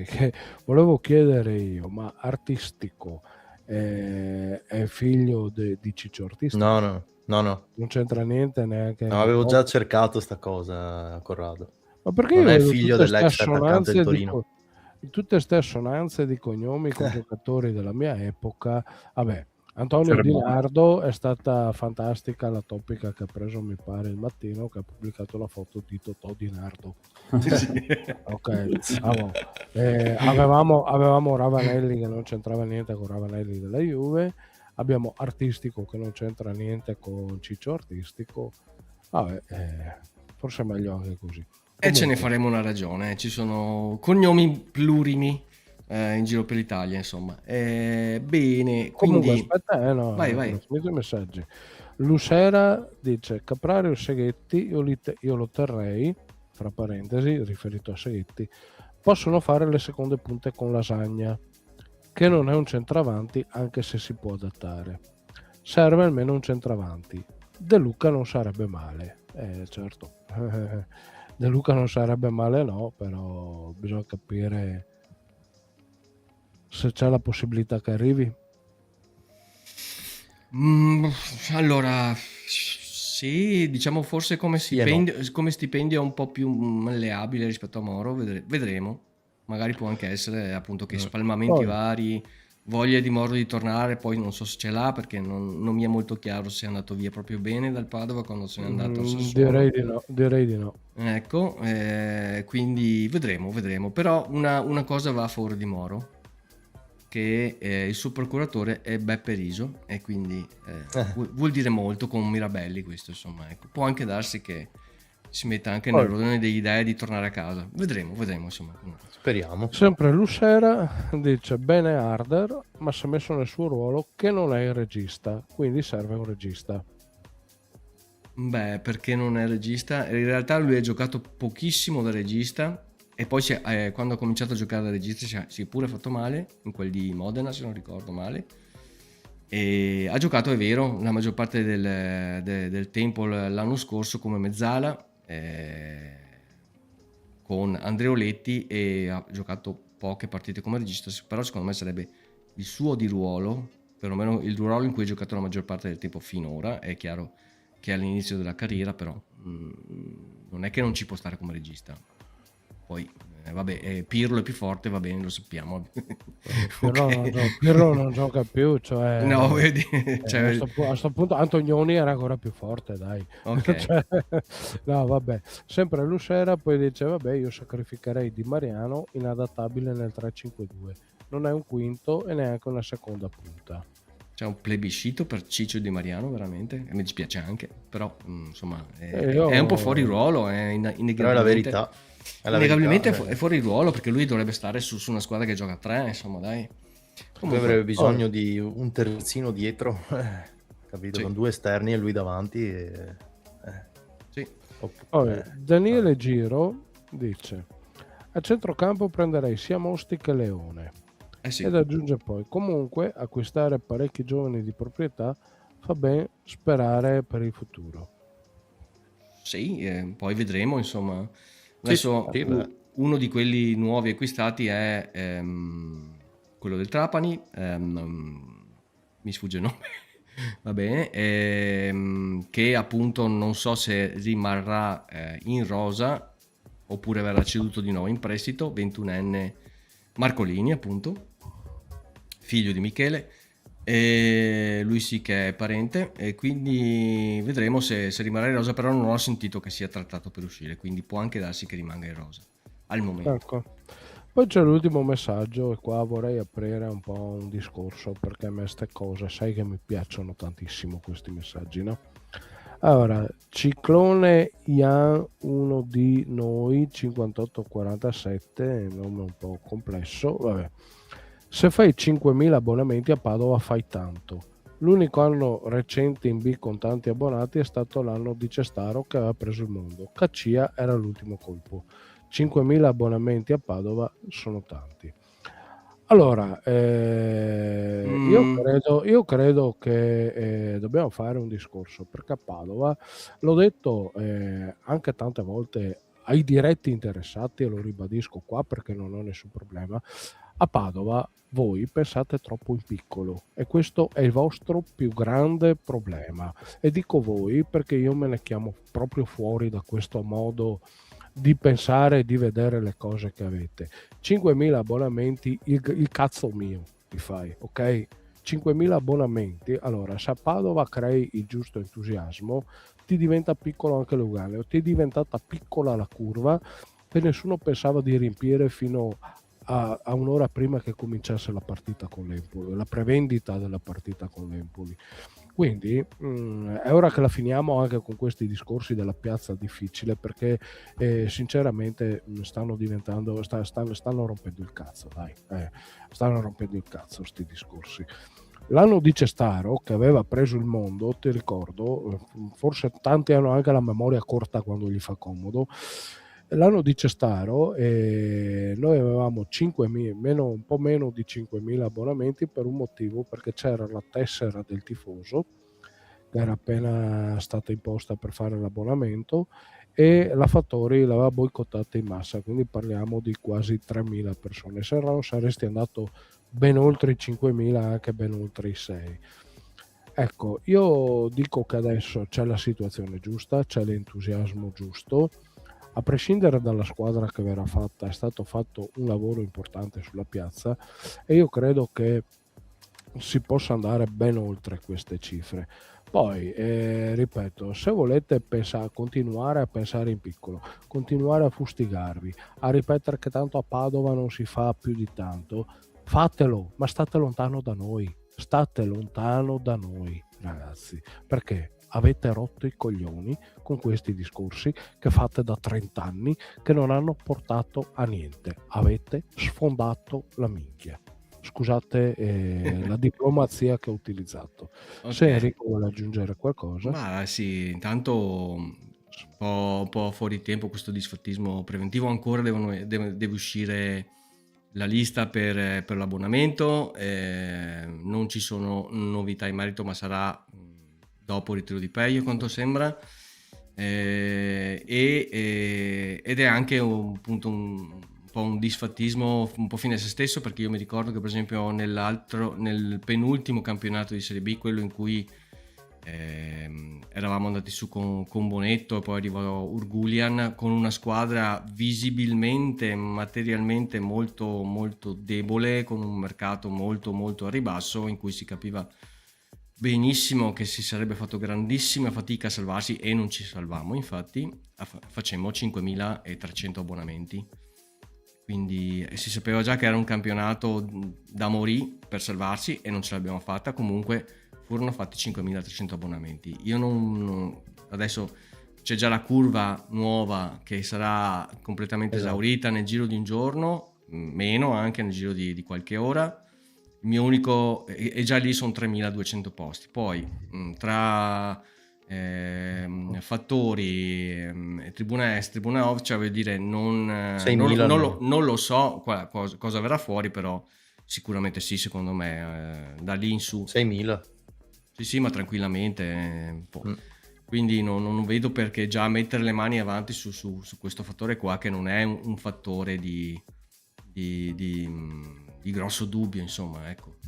che volevo chiedere io, ma Artistico è figlio di Ciccio Artistico? No. Non c'entra niente neanche No, avevo già cercato sta cosa, Corrado. Ma perché Non io è vedo figlio dell'ex attaccante del Torino. tutte ste assonanze di cognomi con giocatori della mia epoca? Vabbè, Antonio Di Cerimonia. Nardo è stata fantastica la topica che ha preso, mi pare, il mattino, che ha pubblicato la foto di Totò Di Nardo. Ok, avevamo Ravanelli che non c'entrava niente con Ravanelli della Juve, abbiamo Artistico che non c'entra niente con Ciccio Artistico. Vabbè, forse è meglio anche così. E ce ne Comunque, faremo una ragione. Ci sono cognomi plurimi in giro per l'Italia, insomma. Bene, comunque quindi aspetta, no, vai, ho vai. finito i messaggi. Lucera dice Caprario e Seghetti, io lo terrei, fra parentesi, riferito a Seghetti, possono fare le seconde punte con Lasagna, che non è un centravanti anche se si può adattare. Serve almeno un centravanti. De Luca non sarebbe male, certo. De Luca non sarebbe male, no, però bisogna capire se c'è la possibilità che arrivi. Allora, sì, diciamo forse come Sì e no. stipendio è un po' più malleabile rispetto a Moro, vedremo. Magari può anche essere appunto che spalmamenti Poi, vari, voglia di Moro di tornare, poi non so se ce l'ha perché non mi è molto chiaro se è andato via proprio bene dal Padova quando se n'è andato al Sassuolo. direi di no. Ecco, quindi vedremo. Però una cosa va a favore di Moro, che il suo procuratore è Beppe Riso, e quindi vuol dire molto con Mirabelli questo, insomma, ecco. Può anche darsi che si metta anche nell'ordine degli idee di tornare a casa. Vedremo, insomma. Speriamo. Sempre Lucera dice bene Harder, ma si è messo nel suo ruolo che non è il regista, quindi serve un regista. Beh, perché non è regista? In realtà lui ha giocato pochissimo da regista, e poi quando ha cominciato a giocare da regista si è pure fatto male, in quel di Modena se non ricordo male, e ha giocato, è vero, la maggior parte del tempo l'anno scorso come mezzala con Andreoletti, e ha giocato poche partite come regista, però secondo me sarebbe il suo di ruolo, perlomeno il ruolo in cui ha giocato la maggior parte del tempo finora. È chiaro che è all'inizio della carriera, però non è che non ci può stare come regista. Poi vabbè, Pirlo è più forte, va bene, lo sappiamo. Pirlo non gioca più, cioè, no, vedi, a sto punto Antonioni era ancora più forte, dai. Okay. Cioè, no, vabbè, sempre Lucera poi dice vabbè, io sacrificherei Di Mariano, inadattabile nel 3-5-2, non è un quinto e neanche una seconda punta. C'è un plebiscito per Ciccio Di Mariano, veramente, e mi dispiace anche, però insomma è un po' fuori ruolo, è Però è la verità. Innegabilmente è fuori ruolo, perché lui dovrebbe stare su una squadra che gioca a 3, insomma, dai. Comunque avrebbe bisogno di un terzino dietro, capito? Sì. Con due esterni e lui davanti. Sì. Daniele Giro dice a centrocampo prenderei sia Mosti che Leone. Sì. Ed aggiunge poi comunque acquistare parecchi giovani di proprietà fa ben sperare per il futuro. Sì, poi vedremo, insomma. Adesso sì, uno di quelli nuovi acquistati è quello del Trapani, mi sfugge il nome, va bene, che appunto non so se rimarrà in rosa oppure verrà ceduto di nuovo in prestito, 21enne Marcolini, appunto, figlio di Michele, e lui sì che è parente, e quindi vedremo se rimarrà in rosa, però non ho sentito che sia trattato per uscire, quindi può anche darsi che rimanga in rosa al momento. Ecco. Poi c'è l'ultimo messaggio, e qua vorrei aprire un po' un discorso, perché a me queste cose, sai che mi piacciono tantissimo questi messaggi, no? Allora, Ciclone Ian, uno di noi, 5847, nome un po' complesso, vabbè. Se fai 5.000 abbonamenti a Padova fai tanto. L'unico anno recente in B con tanti abbonati è stato l'anno di Cestaro che aveva preso il mondo. Caccia era l'ultimo colpo. 5.000 abbonamenti a Padova sono tanti. Allora, Mm, io credo che dobbiamo fare un discorso, perché a Padova, l'ho detto anche tante volte ai diretti interessati, e lo ribadisco qua perché non ho nessun problema, a Padova voi pensate troppo in piccolo e questo è il vostro più grande problema. E dico voi perché io me ne chiamo proprio fuori da questo modo di pensare e di vedere le cose che avete. 5.000 abbonamenti, il cazzo mio ti fai, ok? 5.000 abbonamenti, allora se a Padova crei il giusto entusiasmo, ti diventa piccolo anche Lugano, ti è diventata piccola la curva e nessuno pensava di riempire fino a un'ora prima che cominciasse la partita con l'Empoli, la prevendita della partita con l'Empoli. Quindi è ora che la finiamo anche con questi discorsi della piazza difficile, perché sinceramente stanno diventando, stanno rompendo il cazzo, dai, stanno rompendo il cazzo sti discorsi. L'anno di Cestaro, che aveva preso il mondo, ti ricordo, forse tanti hanno anche la memoria corta quando gli fa comodo. L'anno di Cestaro noi avevamo 5.000, un po' meno di 5.000 abbonamenti per un motivo, perché c'era la tessera del tifoso che era appena stata imposta per fare l'abbonamento e la Fattori l'aveva boicottata in massa, quindi parliamo di quasi 3.000 persone. Se no saresti andato ben oltre i 5.000, anche ben oltre i 6. Ecco, io dico che adesso c'è la situazione giusta, c'è l'entusiasmo giusto, a prescindere dalla squadra che verrà fatta, è stato fatto un lavoro importante sulla piazza e io credo che si possa andare ben oltre queste cifre. Poi, ripeto, se volete continuare a pensare in piccolo, continuare a fustigarvi, a ripetere che tanto a Padova non si fa più di tanto, fatelo, ma state lontano da noi. State lontano da noi, ragazzi, perché avete rotto i coglioni con questi discorsi che fate da 30 anni che non hanno portato a niente. Avete sfondato la minchia. Scusate la diplomazia che ho utilizzato. Se ok. Enrico vuole aggiungere qualcosa. Ma sì, intanto un po' fuori tempo questo disfattismo preventivo, ancora deve uscire la lista per l'abbonamento, non ci sono novità in merito, ma sarà dopo il ritiro di Peio, quanto sembra, ed è anche un punto un po' un disfattismo un po' fine a se stesso, perché io mi ricordo che per esempio nel penultimo campionato di Serie B, quello in cui eravamo andati su con Bonetto e poi arrivò Urgulian, con una squadra visibilmente, materialmente molto molto debole, con un mercato molto molto a ribasso, in cui si capiva benissimo che si sarebbe fatto grandissima fatica a salvarsi, e non ci salvammo, infatti facemmo 5.300 abbonamenti, quindi si sapeva già che era un campionato da morì per salvarsi e non ce l'abbiamo fatta. Comunque furono fatti 5.300 abbonamenti. Adesso c'è già la curva nuova che sarà completamente esaurita nel giro di un giorno, meno anche nel giro di qualche ora. Il mio unico, e già lì sono 3.200 posti. Poi tra fattori, tribuna est, tribuna ovest, cioè voglio dire, non lo so cosa verrà fuori, però sicuramente sì, secondo me, da lì in su 6.000. Sì, ma tranquillamente. Quindi non vedo perché già mettere le mani avanti su questo fattore qua, che non è un fattore di grosso dubbio, insomma, ecco.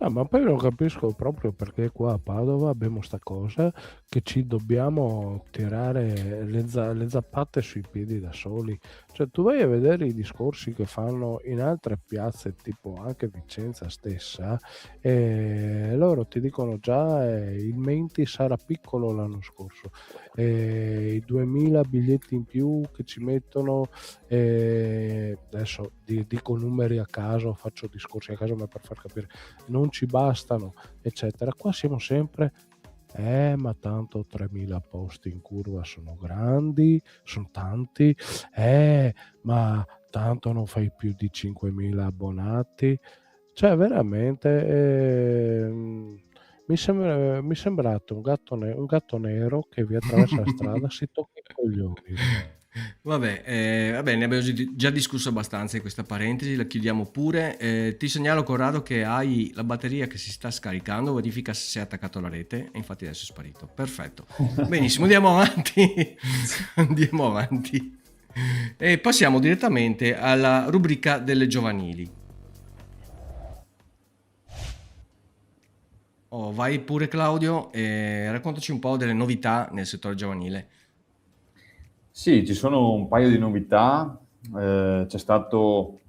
Ma poi non capisco proprio perché qua a Padova abbiamo sta cosa che ci dobbiamo tirare le zappate sui piedi da soli. Cioè, tu vai a vedere i discorsi che fanno in altre piazze, tipo anche Vicenza stessa, e loro ti dicono già il Menti sarà piccolo l'anno scorso, i 2000 biglietti in più che ci mettono, adesso dico numeri a caso, faccio discorsi a caso, ma per far capire non ci bastano, eccetera. Qua siamo sempre, ma tanto 3000 posti in curva sono grandi, sono tanti, ma tanto non fai più di 5000 abbonati. Cioè, veramente, mi è sembrato un gatto nero che vi attraversa la strada, si tocca i coglioni. Vabbè, ne abbiamo già discusso abbastanza in questa parentesi, la chiudiamo pure. Ti segnalo, Corrado, che hai la batteria che si sta scaricando, verifica se sei attaccato alla rete, e infatti adesso è sparito. Perfetto. Benissimo, andiamo avanti. Andiamo avanti. E passiamo direttamente alla rubrica delle giovanili. Vai pure, Claudio, e raccontaci un po' delle novità nel settore giovanile. Sì, ci sono un paio di novità. C'è stato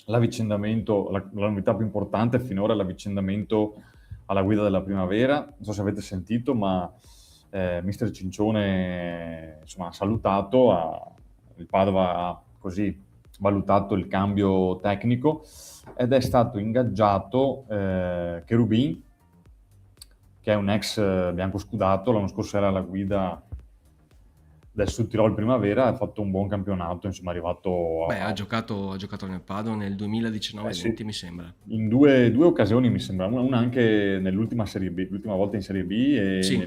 l'avvicendamento, la novità più importante finora è l'avvicendamento alla guida della primavera. Non so se avete sentito, ma mister Cincione, insomma, ha salutato, il Padova ha così valutato il cambio tecnico ed è stato ingaggiato Cherubin, che è un ex biancoscudato, l'anno scorso era alla guida del Sud Tirol Primavera, ha fatto un buon campionato, insomma è arrivato Beh, ha giocato nel Padova nel 2019-20, sì, mi sembra. in due occasioni mi sembra, una anche nell'ultima Serie B, l'ultima volta in Serie B e Sì,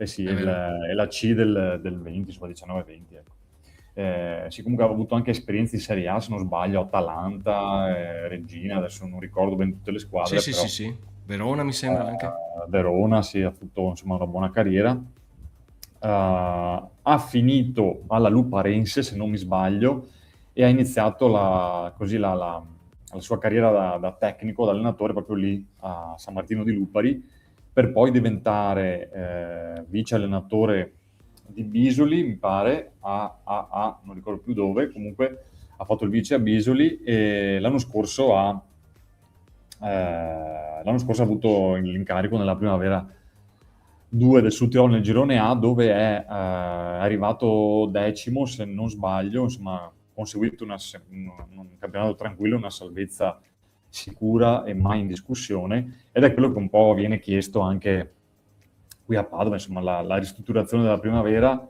sì, è vero. è la C del 20, insomma 19-20, ecco. Sì, comunque ha avuto anche esperienze in Serie A, se non sbaglio, Atalanta, Regina, adesso non ricordo ben tutte le squadre, Sì, però sì, sì. Verona mi sembra anche. Verona, sì, ha fatto insomma una buona carriera. Ha finito alla Luparense, se non mi sbaglio, e ha iniziato così la sua carriera da tecnico, da allenatore, proprio lì a San Martino di Lupari, per poi diventare vice allenatore di Bisoli, mi pare, non ricordo più dove, comunque ha fatto il vice a Bisoli e l'anno scorso ha avuto l'incarico nella primavera 2 del Sud Tirol nel girone A, dove è arrivato 10º, se non sbaglio, insomma, ha conseguito un campionato tranquillo, una salvezza sicura e mai in discussione, ed è quello che un po' viene chiesto anche qui a Padova, insomma, la ristrutturazione della primavera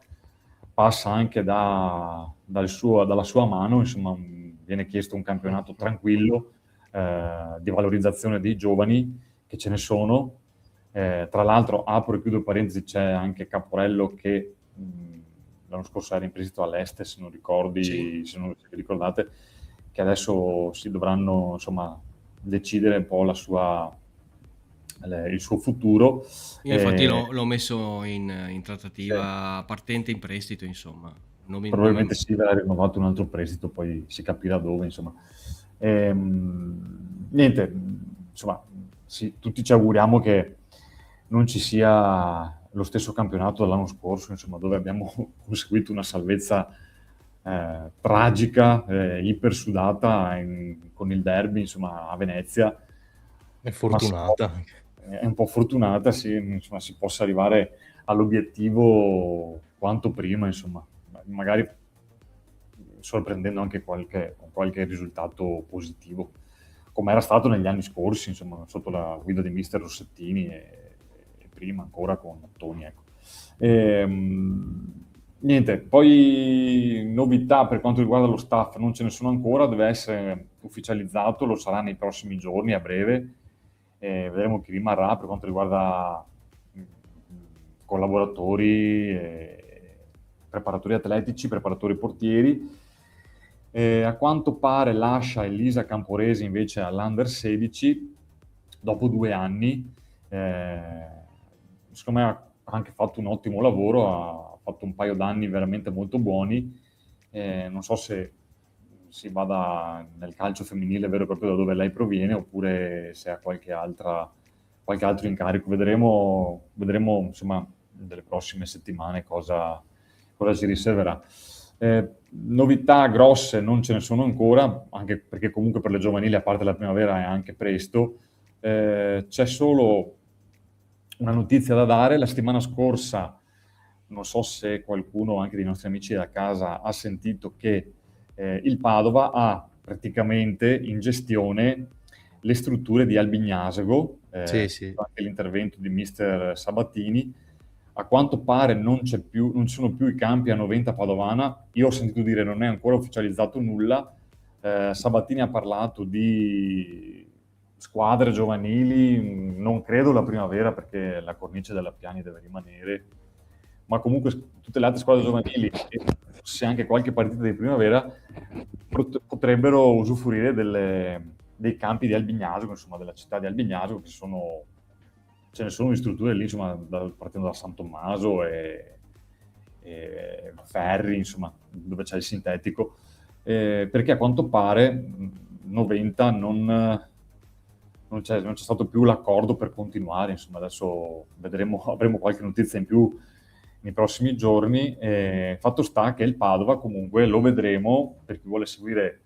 passa anche dalla sua mano, insomma, viene chiesto un campionato tranquillo, di valorizzazione dei giovani, che ce ne sono. Tra l'altro, apro e chiudo parentesi, c'è anche Caporello che l'anno scorso era in prestito all'Este, se non ricordi, se vi ricordate, che adesso si dovranno insomma decidere un po' il suo futuro. Io infatti l'ho messo in trattativa partente in prestito, insomma. Probabilmente sì, verrà rinnovato un altro prestito, poi si capirà dove, insomma. Niente, insomma, sì, tutti ci auguriamo che non ci sia lo stesso campionato dell'anno scorso, insomma, dove abbiamo conseguito una salvezza tragica, ipersudata con il derby, insomma, a Venezia. È fortunata. È un po' fortunata, sì, insomma, si possa arrivare all'obiettivo quanto prima, insomma, magari sorprendendo anche con qualche risultato positivo, come era stato negli anni scorsi, insomma, sotto la guida di mister Rossettini e prima ancora con Toni, ecco. Niente, poi novità per quanto riguarda lo staff non ce ne sono ancora, deve essere ufficializzato, lo sarà nei prossimi giorni, a breve, vedremo chi rimarrà per quanto riguarda collaboratori, preparatori atletici, preparatori portieri. A quanto pare lascia Elisa Camporesi invece all'Under 16 dopo 2 anni. Secondo me ha anche fatto un ottimo lavoro, ha fatto un paio d'anni veramente molto buoni. Non so se si vada nel calcio femminile vero e proprio da dove lei proviene, oppure se ha qualche altro incarico. Vedremo insomma nelle prossime settimane cosa ci riserverà. Novità grosse non ce ne sono ancora, anche perché comunque per le giovanili, a parte la primavera, è anche presto. C'è solo una notizia da dare. La settimana scorsa, non so se qualcuno anche dei nostri amici da casa ha sentito che il Padova ha praticamente in gestione le strutture di Albignasego, Sì, sì. anche l'intervento di mister Sabatini. A quanto pare non ci sono più i campi a Noventa Padovana. Io ho sentito dire non è ancora ufficializzato nulla. Sabatini ha parlato di squadre giovanili, non credo la primavera perché la cornice della Piani deve rimanere, ma comunque tutte le altre squadre giovanili, e se anche qualche partita di primavera, potrebbero usufruire dei campi di Albignasego, insomma della città di Albignasego, ce ne sono di strutture lì, insomma, partendo da San Tommaso e Ferri, insomma, dove c'è il sintetico, perché a quanto pare Noventa non c'è stato più l'accordo per continuare, insomma, adesso avremo qualche notizia in più nei prossimi giorni. Fatto sta che il Padova comunque lo vedremo, per chi vuole seguire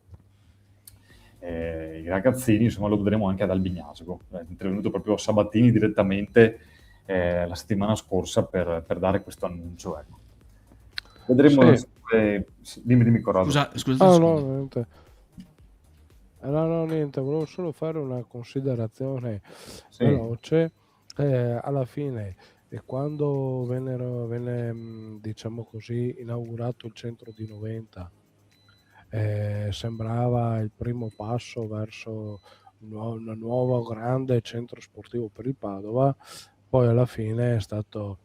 i ragazzini, insomma, lo vedremo anche ad Albignasego. È intervenuto proprio Sabatini direttamente la settimana scorsa per dare questo annuncio, ecco. Vedremo. Sì. Dimmi Corrado. Scusate. No, niente. No, niente, volevo solo fare una considerazione veloce. Alla fine, quando venne, diciamo così, inaugurato il centro di Noventa, sembrava il primo passo verso un nuovo grande centro sportivo per il Padova. Poi alla fine è stato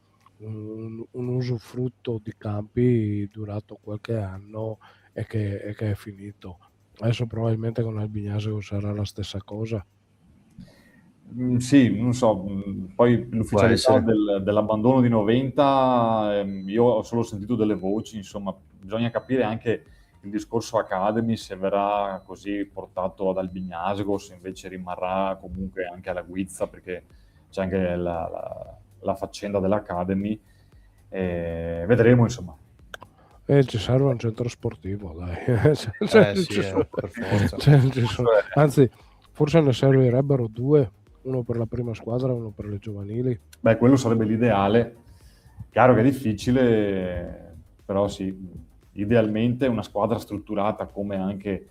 un usufrutto di campi durato qualche anno e che è finito. Adesso probabilmente con Albignasego sarà la stessa cosa. Sì, non so, poi l'ufficialità dell'abbandono di Noventa, io ho solo sentito delle voci, insomma, bisogna capire anche il discorso Academy, se verrà così portato ad Albignasego, se invece rimarrà comunque anche alla Guizza, perché c'è anche la faccenda dell'Academy. Vedremo, insomma. Ci serve un centro sportivo, dai. Per forza. Anzi, forse ne servirebbero due, uno per la prima squadra e uno per le giovanili. Beh, quello sarebbe l'ideale. Chiaro che è difficile, però sì, idealmente una squadra strutturata, come anche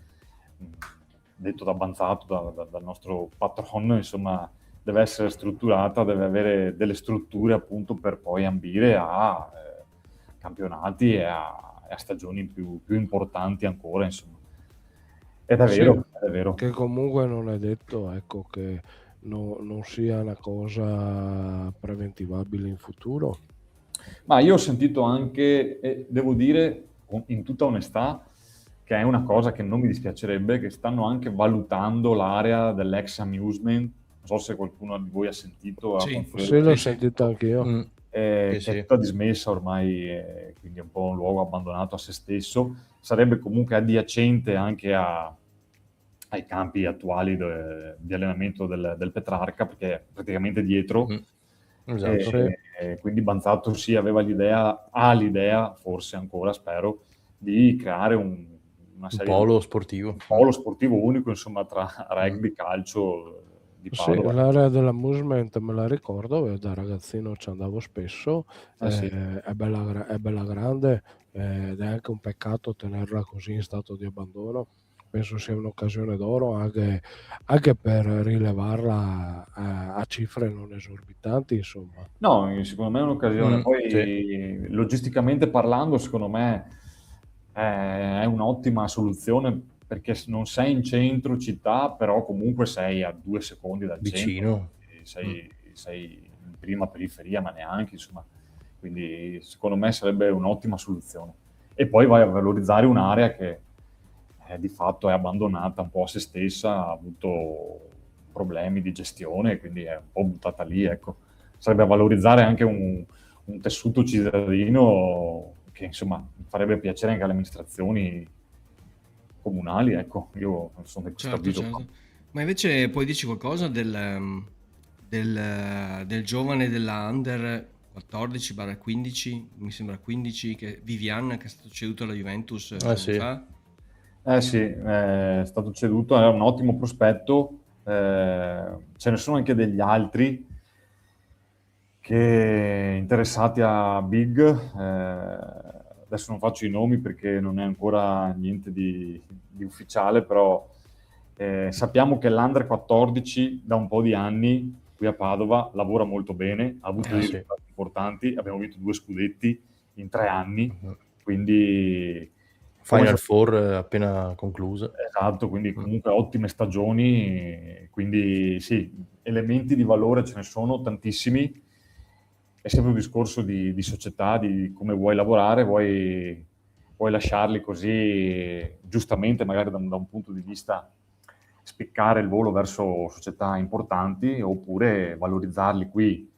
detto da Banzato, dal nostro patron, insomma, deve essere strutturata, deve avere delle strutture appunto per poi ambire a campionati e a stagioni più importanti ancora, insomma. Ed è vero, sì, è vero. Che comunque non è detto, ecco, che non sia una cosa preventivabile in futuro. Ma io ho sentito anche, devo dire in tutta onestà, che è una cosa che non mi dispiacerebbe, che stanno anche valutando l'area dell'ex amusement. Non so se qualcuno di voi ha sentito. Sì, l'ho sentito anch'io. Che è tutta dismessa ormai, quindi è un po' un luogo abbandonato a se stesso. Sarebbe comunque adiacente anche ai campi attuali di allenamento del Petrarca, perché è praticamente dietro. Esatto. Quindi Banzato sì, ha l'idea, forse ancora spero, di creare una serie polo di sportivo. un polo sportivo unico, insomma, tra rugby, calcio di Padova. Sì, l'area dell'amusement me la ricordo, da ragazzino ci andavo spesso, Sì. è bella grande, ed è anche un peccato tenerla così in stato di abbandono. Penso sia un'occasione d'oro anche per rilevarla a cifre non esorbitanti, insomma. No, secondo me è un'occasione. Poi logisticamente parlando, secondo me è un'ottima soluzione, perché non sei in centro città, però comunque sei a 2 secondi dal vicino. Centro, sei in prima periferia, ma neanche, insomma. Quindi secondo me sarebbe un'ottima soluzione. E poi vai a valorizzare un'area che di fatto è abbandonata un po' a se stessa, ha avuto problemi di gestione, quindi è un po' buttata lì, ecco. Sarebbe a valorizzare anche un tessuto cittadino che, insomma, farebbe piacere anche alle amministrazioni comunali, ecco, io sono di questo Certo, avviso qua. certo. Ma invece poi dici qualcosa del giovane della Under 14/15, mi sembra 15, che Vivian, che è stato ceduto alla Juventus giorni Sì. fa. Sì, è stato ceduto, è un ottimo prospetto, ce ne sono anche degli altri che interessati a Big, adesso non faccio i nomi perché non è ancora niente di ufficiale, però sappiamo che l'Under 14 da un po' di anni qui a Padova lavora molto bene, ha avuto dei Sì. risultati importanti, abbiamo vinto 2 scudetti in 3 anni, Mhm. quindi Final Four appena conclusa. esatto, quindi comunque ottime stagioni, quindi sì, elementi di valore ce ne sono tantissimi, è sempre un discorso di società, di come vuoi lavorare, vuoi lasciarli così, giustamente magari da un punto di vista spiccare il volo verso società importanti, oppure valorizzarli qui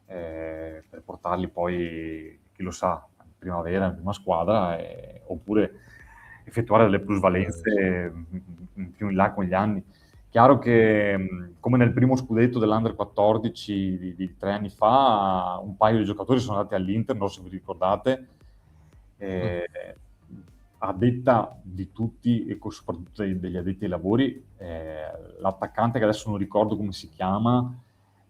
per portarli poi, chi lo sa, in primavera, in prima squadra, oppure effettuare delle plusvalenze più in là con gli anni. Chiaro che, come nel primo scudetto dell'Under 14 di 3 anni fa, un paio di giocatori sono andati all'Inter, non so se vi ricordate, a detta di tutti e soprattutto degli addetti ai lavori, l'attaccante, che adesso non ricordo come si chiama,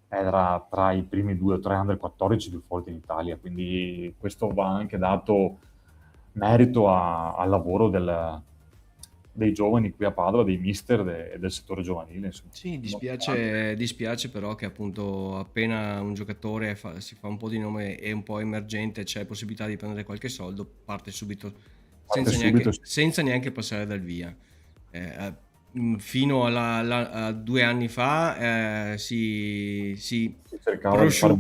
era tra i primi 2 o 3 Under 14 più forti in Italia, quindi questo va anche dato merito al lavoro dei giovani qui a Padova, dei mister del settore giovanile. Insomma. Sì, dispiace però che appunto appena un giocatore si fa un po' di nome e un po' emergente, c'è possibilità di prendere qualche soldo, parte subito senza neanche passare dal via. Fino a 2 anni fa si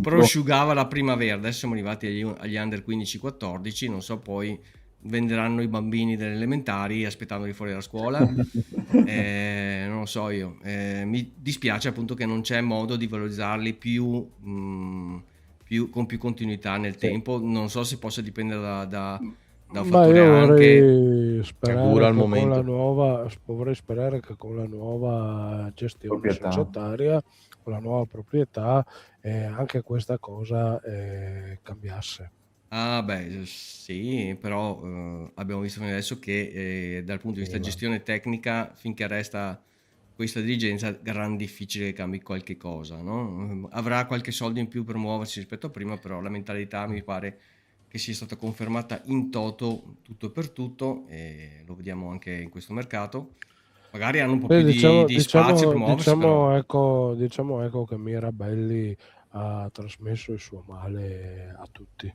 prosciugava la primavera, adesso siamo arrivati agli Under 15-14, non so poi venderanno i bambini delle elementari aspettandoli fuori dalla scuola. Non lo so io, mi dispiace appunto che non c'è modo di valorizzarli con più continuità nel tempo. Non so se possa dipendere da un fattore vorrei sperare al che momento. vorrei sperare che con la nuova gestione proprietà societaria, con la nuova proprietà, anche questa cosa cambiasse. Ah beh, sì, però abbiamo visto fino adesso che dal punto di vista gestione tecnica, finché resta questa dirigenza, gran difficile che cambi qualche cosa, no? Avrà qualche soldo in più per muoversi rispetto a prima, però la mentalità mi pare che sia stata confermata in toto, tutto e per tutto, e lo vediamo anche in questo mercato. Magari hanno un po' più di spazio per muoversi, però. Diciamo ecco che Mirabelli ha trasmesso il suo male a tutti.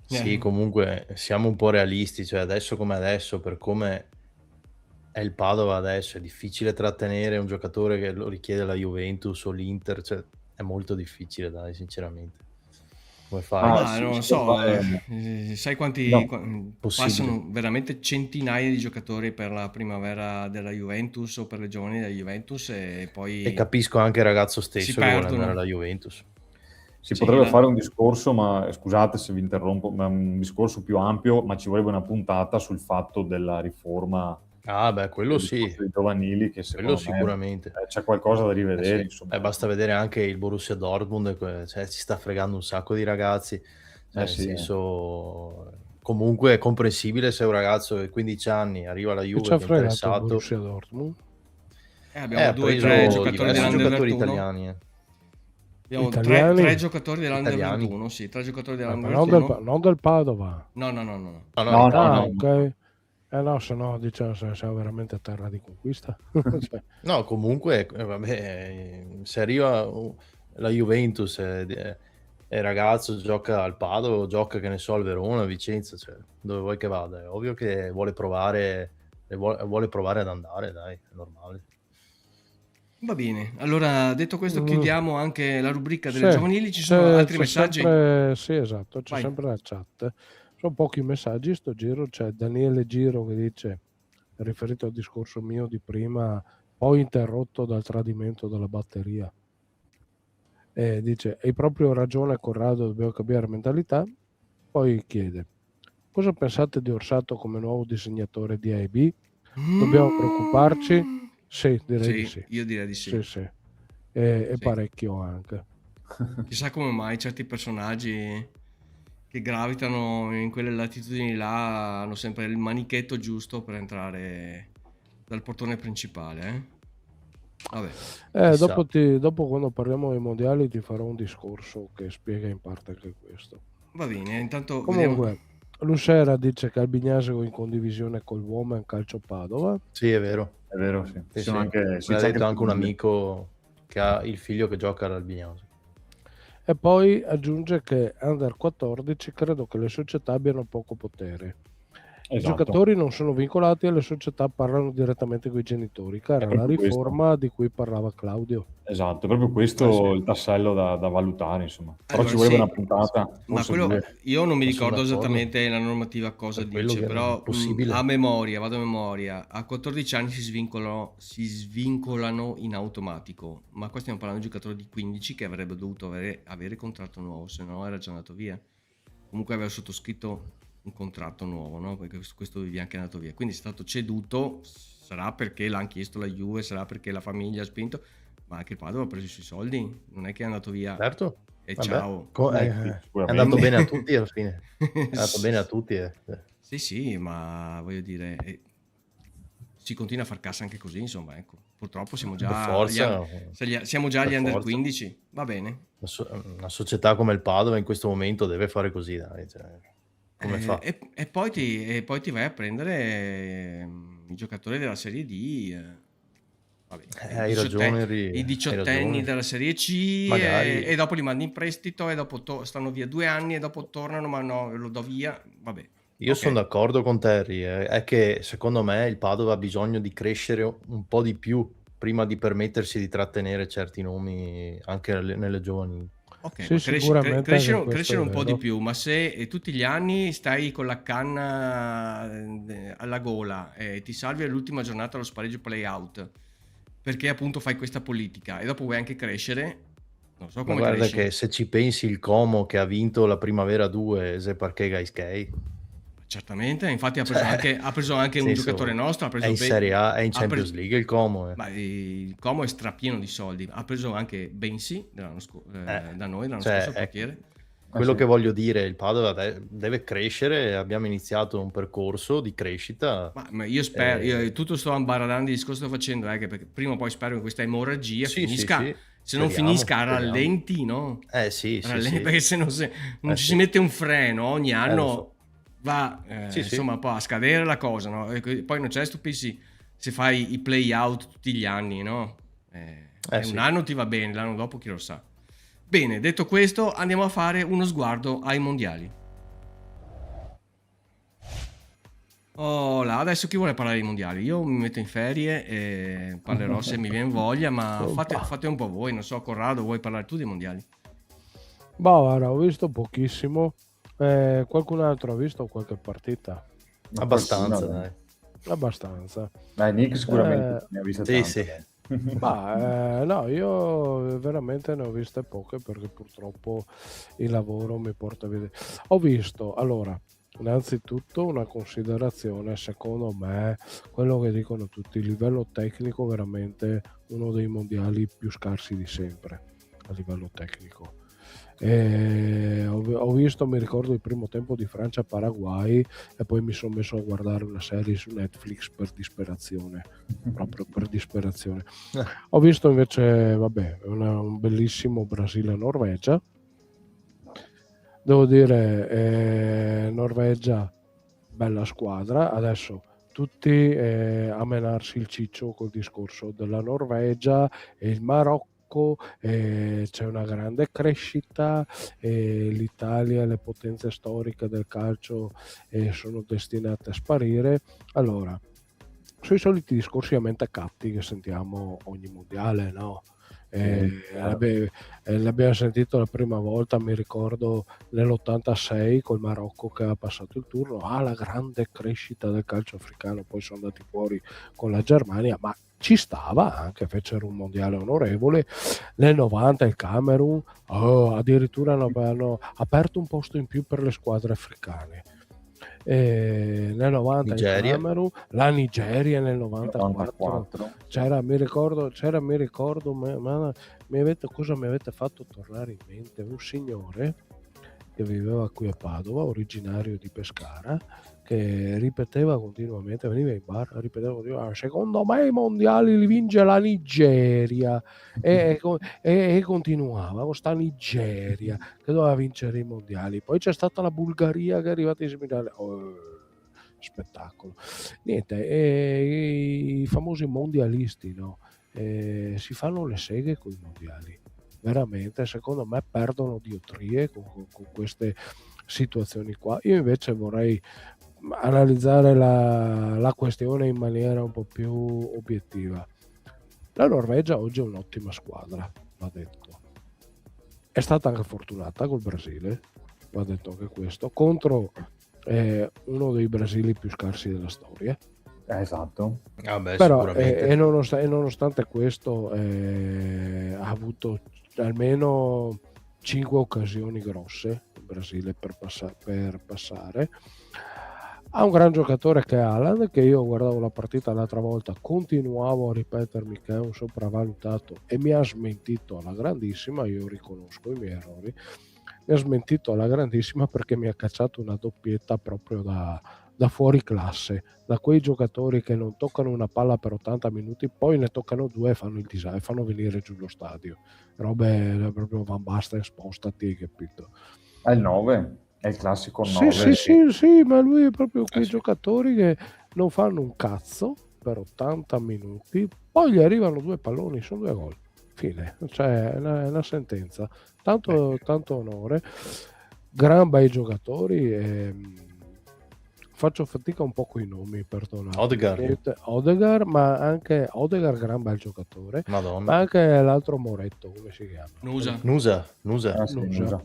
Sì, comunque siamo un po' realisti, cioè adesso come adesso, per come è il Padova adesso, è difficile trattenere un giocatore che lo richiede la Juventus o l'Inter, cioè è molto difficile, dai, sinceramente. Come fai? Non lo so, sai quanti passano veramente centinaia di giocatori per la primavera della Juventus o per le giovani della Juventus e poi E capisco anche il ragazzo stesso che vuole andare alla Juventus. Si potrebbe fare un discorso, ma scusate se vi interrompo, ma un discorso più ampio, ma ci vorrebbe una puntata sul fatto della riforma. Ah beh, quello sì. Dei giovanili, che quello sicuramente. C'è qualcosa da rivedere. Sì. Insomma. Basta vedere anche il Borussia Dortmund, cioè, ci sta fregando un sacco di ragazzi. Nel senso, comunque è comprensibile se un ragazzo di 15 anni arriva alla Juve che è interessato. Il Borussia Dortmund? Abbiamo 2 o 3 giocatori giocatori italiani. Abbiamo 3 giocatori dell'Under 21, sì, 3 giocatori dell'Under 21. Non del Padova. No. Ok. No, se no diciamo siamo veramente a terra di conquista. Cioè. No, comunque, vabbè, se arriva la Juventus e il ragazzo gioca al Padova, gioca, che ne so, al Verona, a Vicenza, cioè, dove vuoi che vada? È ovvio che vuole provare ad andare, dai, è normale. Va bene, allora detto questo chiudiamo anche la rubrica delle giovanili, ci sono altri messaggi? Sì, esatto, c'è sempre la chat. Sono pochi messaggi sto giro, c'è Daniele Giro che dice, riferito al discorso mio di prima, poi interrotto dal tradimento della batteria. Dice, hai proprio ragione Corrado, dobbiamo cambiare mentalità. Poi chiede, cosa pensate di Orsato come nuovo disegnatore di AIB? Dobbiamo preoccuparci? Sì, direi di Sì, sì. io direi di Sì, sì. sì. E Sì. parecchio anche. Chissà come mai certi personaggi che gravitano in quelle latitudini là hanno sempre il manichetto giusto per entrare dal portone principale, eh? Vabbè. Chissà. Dopo quando parliamo dei mondiali ti farò un discorso che spiega in parte anche questo. Va bene, intanto vediamo. Comunque, Lucera dice che Albignasego in condivisione col Woman Calcio Padova. Sì, è vero. È vero, sì. Sì, Ci sono sì. anche, Me sì, l'ha c'è detto anche un il- amico che ha il figlio che gioca all'Albignano. E poi aggiunge che Under 14 credo che le società abbiano poco potere. I Esatto. giocatori non sono vincolati e le società parlano direttamente con i genitori, che era È la proprio questo. riforma di cui parlava Claudio. Esatto, è proprio questo il tassello da valutare, insomma. Però ci Allora, voleva sì, una puntata, ma forse quello 2. io non mi Ma sono ricordo d'accordo. esattamente la normativa cosa Per quello dice, che però è possibile. a memoria, vado a memoria, a 14 anni si svincolano in automatico, ma qua stiamo parlando di un giocatore di 15 che avrebbe dovuto avere contratto nuovo, se no era già andato via. Comunque aveva sottoscritto un contratto nuovo, no? Perché questo è anche andato via. Quindi è stato ceduto, sarà perché l'ha chiesto la Juve, sarà perché la famiglia ha spinto, ma anche il Padova ha preso i suoi soldi, non è che è andato via Certo. e Vabbè. ciao. È Sicuramente. andato bene a tutti alla fine. È andato bene a tutti. Sì, sì, ma voglio dire, si continua a far cassa anche così, insomma, ecco. Purtroppo siamo Per già forza. siamo già agli Per under forza. 15, va bene. Una società come il Padova in questo momento deve fare così, dai. Cioè, come fa? E poi ti vai a prendere i giocatori della Serie D, vabbè, Hai ragione, Henry, i hai diciottenni ragione. della Serie C Magari. e dopo li mandi in prestito e dopo stanno via 2 anni e dopo tornano, ma no, lo do via, vabbè. Io Ok. sono d'accordo con Terry, è che secondo me il Padova ha bisogno di crescere un po' di più prima di permettersi di trattenere certi nomi anche nelle giovanili. Ok, Sì, ma sicuramente anche questo crescere è un po' di vero. più, ma se tutti gli anni stai con la canna alla gola e ti salvi all'ultima giornata allo spareggio play-out, perché appunto fai questa politica e dopo vuoi anche crescere, non so Ma come guarda cresci. che se ci pensi il Como che ha vinto la Primavera 2, se perché Gaiskei? Certamente, infatti ha preso anche un giocatore nostro, ha preso è in Serie A, è in ha Champions preso- League il Como. Ma il Como è strapieno di soldi, ha preso anche Bensi da noi l'anno Cioè, scorso, il portiere. Quello sì. che voglio dire, il Padova deve crescere, abbiamo iniziato un percorso di crescita. Ma io spero, io tutto sto ambaradando il discorso che sto facendo, perché prima o poi spero che questa emorragia Sì, finisca, sì, se non speriamo, finisca a speriamo. rallenti, no? Sì. Perché se non ci sì. si mette un freno ogni anno, lo so. va Sì. insomma un po' a scadere la cosa, no? E poi non c'è stupirsi se fai i play out tutti gli anni, no? Sì. Un anno ti va bene, l'anno dopo chi lo sa. Bene, detto questo, andiamo a fare uno sguardo ai mondiali. Oh là, adesso chi vuole parlare dei mondiali? Io mi metto in ferie e parlerò se mi viene voglia, ma fate un po' voi, non so, Corrado, vuoi parlare tu dei mondiali? Boh, guarda, ho visto pochissimo. Qualcun altro ha visto qualche partita? Abbastanza, dai. Abbastanza. Nick sicuramente ne ha viste tante. Sì. Ma no, io veramente ne ho viste poche perché purtroppo il lavoro mi porta a vedere. Ho visto, allora, innanzitutto una considerazione, secondo me, quello che dicono tutti, il livello tecnico veramente uno dei mondiali più scarsi di sempre a livello tecnico. Ho visto, mi ricordo il primo tempo di Francia-Paraguay e poi mi sono messo a guardare una serie su Netflix per disperazione, proprio per disperazione. Ho visto invece, vabbè, un bellissimo Brasile-Norvegia. Devo dire, Norvegia, bella squadra. Adesso tutti a menarsi il ciccio col discorso della Norvegia e il Marocco. C'è una grande crescita, l'Italia e le potenze storiche del calcio sono destinate a sparire. Allora, sui soliti discorsi a mentecatti che sentiamo ogni mondiale, no? L'abbiamo sentito la prima volta, mi ricordo nell'86 col Marocco che ha passato il turno, la grande crescita del calcio africano, poi sono andati fuori con la Germania, ma ci stava anche, fecero un mondiale onorevole. Nel 90 il Camerun addirittura hanno aperto un posto in più per le squadre africane. nel 90 il Nigeria. Camerun, la Nigeria nel 94. 94. Mi ricordo, cosa mi avete fatto tornare in mente? Un signore che viveva qui a Padova, originario di Pescara, che ripeteva continuamente, veniva in bar, ripeteva continuamente, secondo me i mondiali li vince la Nigeria, e continuava con sta Nigeria che doveva vincere i mondiali. Poi c'è stata la Bulgaria che è arrivata in semifinale. Spettacolo. Niente, i famosi mondialisti, no? Si fanno le seghe con i mondiali. Veramente, secondo me perdono diotrie con queste situazioni qua. Io invece vorrei analizzare la questione in maniera un po' più obiettiva. La Norvegia oggi è un'ottima squadra, va detto. È stata anche fortunata col Brasile, va detto anche questo, contro uno dei Brasili più scarsi della storia. Esatto. Però sicuramente. nonostante questo ha avuto almeno 5 occasioni grosse il Brasile per passare. Ha un gran giocatore che è Haaland, che io guardavo la partita l'altra volta, continuavo a ripetermi che è un sopravvalutato e mi ha smentito alla grandissima. Io riconosco i miei errori, mi ha smentito alla grandissima perché mi ha cacciato una doppietta proprio da fuori classe, da quei giocatori che non toccano una palla per 80 minuti, poi ne toccano 2 e fanno il disastro, fanno venire giù lo stadio. Robe proprio Van Basten, spostati, capito? È il 9, è il classico 9. Sì, ma lui è proprio quei giocatori che non fanno un cazzo per 80 minuti, poi gli arrivano 2 palloni, sono 2 gol. Fine, cioè è una sentenza. Tanto onore, gran bei giocatori. Faccio fatica un po' con i nomi, perdonate. Odegaard, ma anche Odegaard, gran bel giocatore. Madonna. Ma anche l'altro Moretto, come si chiama? Nusa. Ah, sì, Nusa.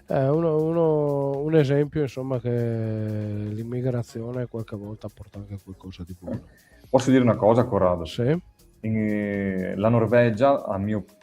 Un esempio, insomma, che l'immigrazione qualche volta porta anche qualcosa di buono. Posso dire una cosa, Corrado? Sì. La Norvegia,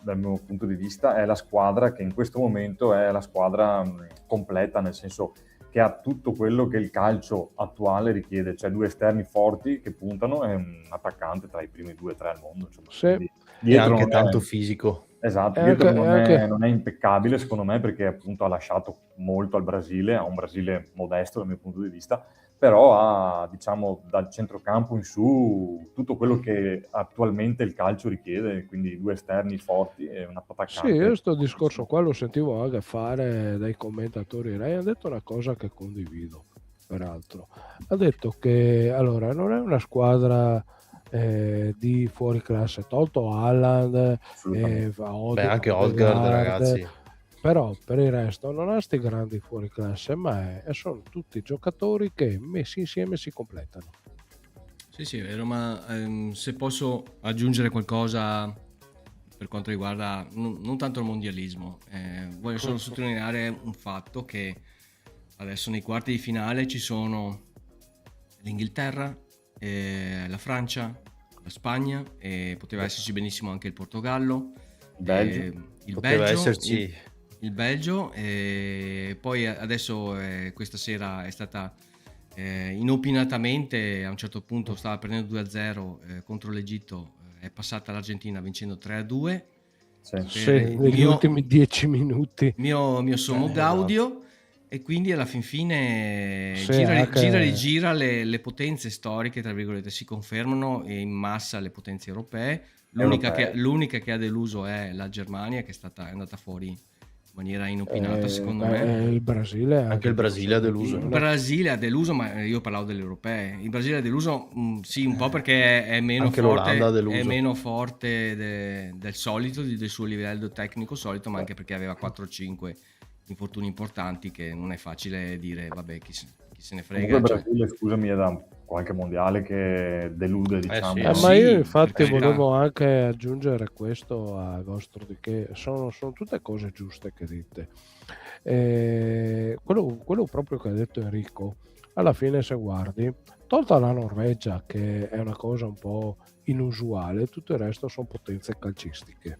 dal mio punto di vista, è la squadra che in questo momento è la squadra completa, nel senso che ha tutto quello che il calcio attuale richiede, cioè 2 esterni forti che puntano e un attaccante tra i primi 2 o 3 al mondo. Insomma. Sì. E anche tanto fisico. Esatto, dietro non è impeccabile secondo me, perché appunto ha lasciato molto al Brasile, ha un Brasile modesto dal mio punto di vista, però ha, diciamo, dal centrocampo in su tutto quello che attualmente il calcio richiede, quindi 2 esterni forti e un attaccante. Sì, io sto discorso qua lo sentivo anche fare dai commentatori Rai, ha detto una cosa che condivido, peraltro. Ha detto che allora non è una squadra di fuori classe, tolto Haaland, anche Odegaard, ragazzi. Però per il resto non ha sti grandi fuori classe, ma sono tutti giocatori che messi insieme si completano. Sì, è vero, ma se posso aggiungere qualcosa per quanto riguarda non tanto il mondialismo, voglio solo sottolineare un fatto, che adesso nei quarti di finale ci sono l'Inghilterra, la Francia, la Spagna, e poteva esserci benissimo anche il Portogallo, il Belgio, e poi adesso questa sera è stata inopinatamente, a un certo punto stava prendendo 2-0 contro l'Egitto, è passata l'Argentina vincendo 3-2 negli ultimi 10 minuti, mio sommo gaudio. E quindi alla fin fine gira le potenze storiche, tra virgolette, si confermano in massa le potenze europee. L'unica che ha deluso è la Germania, che è andata fuori in maniera inopinata, secondo me. Il Brasile anche il Brasile ha deluso. Il Brasile ha deluso, ma io parlavo delle europee. Il Brasile ha deluso, sì, un po' perché è meno forte del solito, del suo livello tecnico solito, ma anche perché aveva 4-5 infortuni importanti, che non è facile dire vabbè, chi se ne frega. Comunque il Brasile, scusami, è da qualche mondiale che delude, diciamo. Ma io infatti volevo anche aggiungere questo a vostro, di che sono tutte cose giuste che dite. Quello proprio che ha detto Enrico, alla fine, se guardi, tolta la Norvegia, che è una cosa un po' inusuale, tutto il resto sono potenze calcistiche.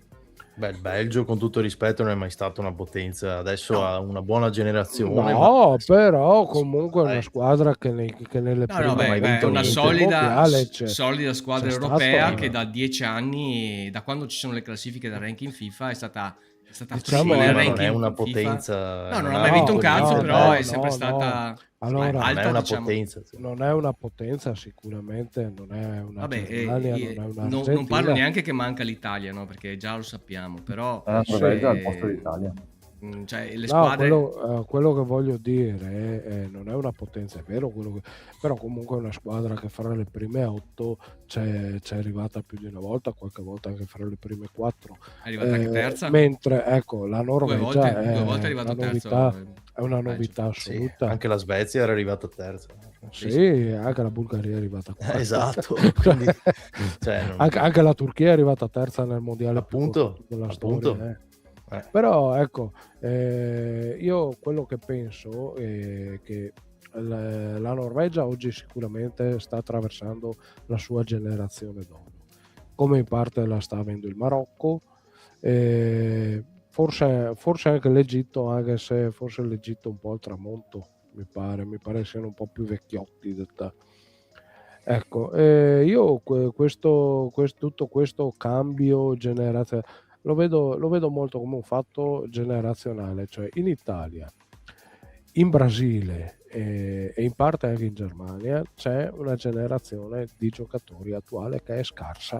Beh, il Belgio, con tutto il rispetto, non è mai stata una potenza. Adesso No, ha una buona generazione, ma No, adesso però comunque è una dai, squadra che nelle no, no, non ha prime mai beh, è vinto 8 una niente. del mondiale solida c'è squadra stato, europea Sì, che ma da 10 anni, da quando ci sono le classifiche da ranking FIFA, è stata prima diciamo, sì, nel ma non ecco, è una ranking FIFA. potenza, No, non non ha ha mai vinto un vinto cazzo, niente il però è Belgio. sempre no. stata Ma Allora, non è alta, una diciamo. potenza, sì. non è una potenza sicuramente, non è una Vabbè, Germania, non è non parlo un'Argentina. neanche che manca l'Italia, no? Perché già lo sappiamo, però La Norvegia è al posto eh, d'Italia. cioè, le No, squadre... quello che voglio dire non è una potenza, è vero, però comunque è una squadra che fra le prime 8 c'è arrivata più di una volta, qualche volta anche fra le prime 4. È arrivata anche terza, Mentre ecco, la Norvegia due volte è è una arrivato novità, terzo il è una Belgio. novità Sì, assoluta. anche la Svezia era arrivata terza. Sì, sì. Sì, anche la Bulgaria è arrivata quarta. Esatto, quindi cioè, Anche la Turchia è arrivata terza nel mondiale più corto appunto, della appunto. storia. Però ecco, io quello che penso è che la Norvegia oggi sicuramente sta attraversando la sua generazione d'oro, come in parte la sta avendo il Marocco, forse anche l'Egitto, anche se forse l'Egitto è un po' al tramonto, mi pare siano un po' più vecchiotti del te. Ecco, io tutto questo cambio generazionale lo vedo molto come un fatto generazionale, cioè in Italia, in Brasile e in parte anche in Germania c'è una generazione di giocatori attuale che è scarsa,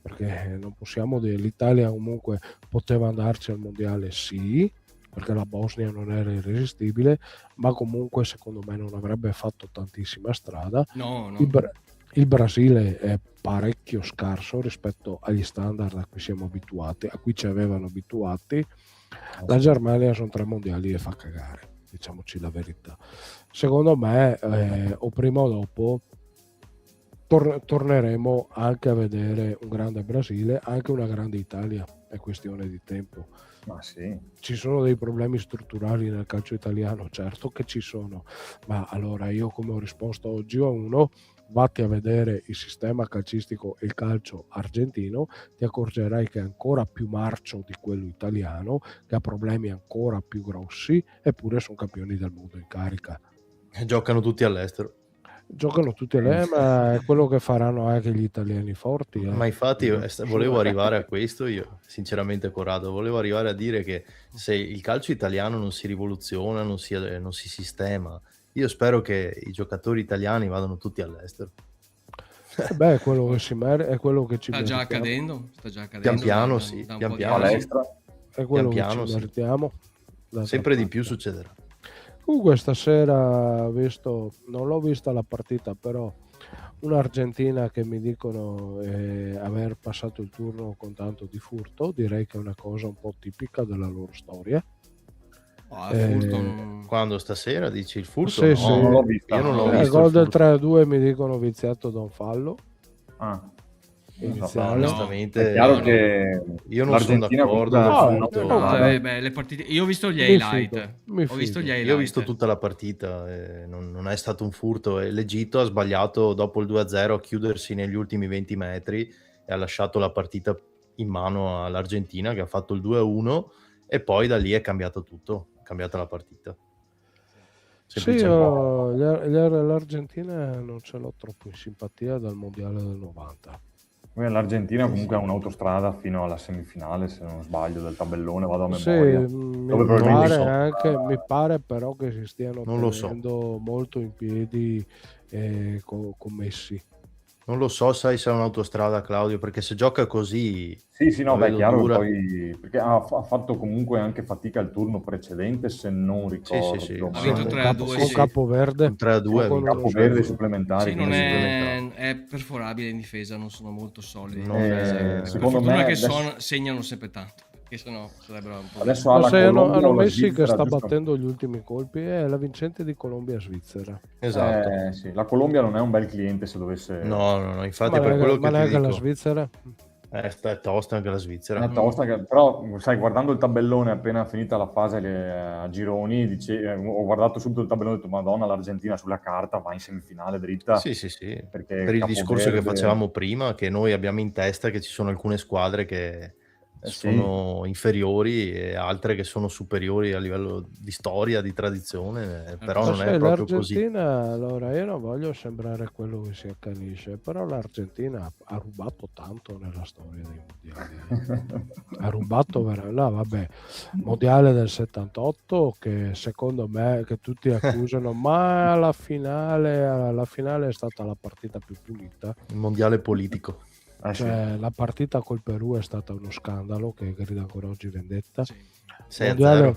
perché non possiamo dire, l'Italia comunque poteva andarci al mondiale, sì, perché la Bosnia non era irresistibile, ma comunque secondo me non avrebbe fatto tantissima strada. No, Il, no. Bra- il Brasile è parecchio scarso rispetto agli standard a cui siamo abituati, a cui ci avevano abituati. La Germania sono 3 mondiali e fa cagare, diciamoci la verità. Secondo me, o prima o dopo, torneremo anche a vedere un grande Brasile, anche una grande Italia, è questione di tempo. Ma sì. Ci sono dei problemi strutturali nel calcio italiano, certo che ci sono, ma allora io, come ho risposto oggi a uno, vatti a vedere il sistema calcistico e il calcio argentino, ti accorgerai che è ancora più marcio di quello italiano, che ha problemi ancora più grossi, eppure sono campioni del mondo in carica. Giocano tutti all'estero. Giocano tutti ma è quello che faranno anche gli italiani forti. Ma infatti volevo Su- arrivare a questo io, sinceramente Corrado, volevo arrivare a dire che se il calcio italiano non si rivoluziona, non si sistema, io spero che i giocatori italiani vadano tutti all'estero. Beh, è quello che è quello che ci Sta già meritiamo. accadendo, Pian piano, da sì, un pian po' di piano, anni. sì. Palestra. È quello Pian che piano, ci sì. meritiamo. Sempre di più succederà. Comunque stasera non l'ho vista la partita, però un'Argentina che mi dicono aver passato il turno con tanto di furto, direi che è una cosa un po' tipica della loro storia. Quando stasera dici il furto? Sì, no, sì. Non l'ho vista. Io non l'ho Il visto. gol del 3-2 mi dicono viziato da un fallo. Iniziale. Onestamente, è chiaro che io non sono l'Argentina d'accordo. Le partite... Io ho visto gli highlight. Io ho visto tutta la partita, non è stato un furto. L'Egitto ha sbagliato dopo il 2-0 a chiudersi negli ultimi 20 metri e ha lasciato la partita in mano all'Argentina, che ha fatto il 2-1, e poi da lì è cambiato tutto, è cambiata la partita. Sì, l'Argentina non ce l'ho troppo in simpatia dal mondiale del 90. L'Argentina comunque ha un'autostrada fino alla semifinale, se non sbaglio, del tabellone, vado a memoria. Mi pare però che si stiano tenendo molto in piedi con Messi. Non lo so, sai se è un'autostrada, Claudio, perché se gioca così... Sì, no, è chiaro, poi, perché ha fatto comunque anche fatica il turno precedente, se non ricordo. Sì. Ha vinto 3-2 con Capoverde. 3-2 con Capoverde supplementari. Sì, non è perforabile in difesa, non sono molto solidi. Secondo me che segnano sempre tanto. Sennò sarebbero un po'. Adesso hanno Messi che sta battendo gli ultimi colpi, è la vincente di Colombia-Svizzera. Esatto. Sì. La Colombia non è un bel cliente se dovesse. No, infatti per quello che ti dico. La Svizzera? È tosta anche la Svizzera. È tosta, però sai, guardando il tabellone appena finita la fase a gironi, ho guardato subito il tabellone e ho detto Madonna, l'Argentina sulla carta va in semifinale dritta. Sì. Per il discorso che facevamo prima, che noi abbiamo in testa che ci sono alcune squadre che Sì. sono inferiori e altre che sono superiori a livello di storia, di tradizione, però Ma non è sai, proprio così. l'Argentina, allora io non voglio sembrare quello che si accanisce, però l'Argentina ha rubato tanto nella storia dei mondiali. Ha rubato veramente. No, vabbè, mondiale del 78 che secondo me che tutti accusano, ma la finale è stata la partita più pulita. Il mondiale politico. Sì. Cioè, la partita col Perù è stata uno scandalo che grida ancora oggi vendetta. Sì. 6-0.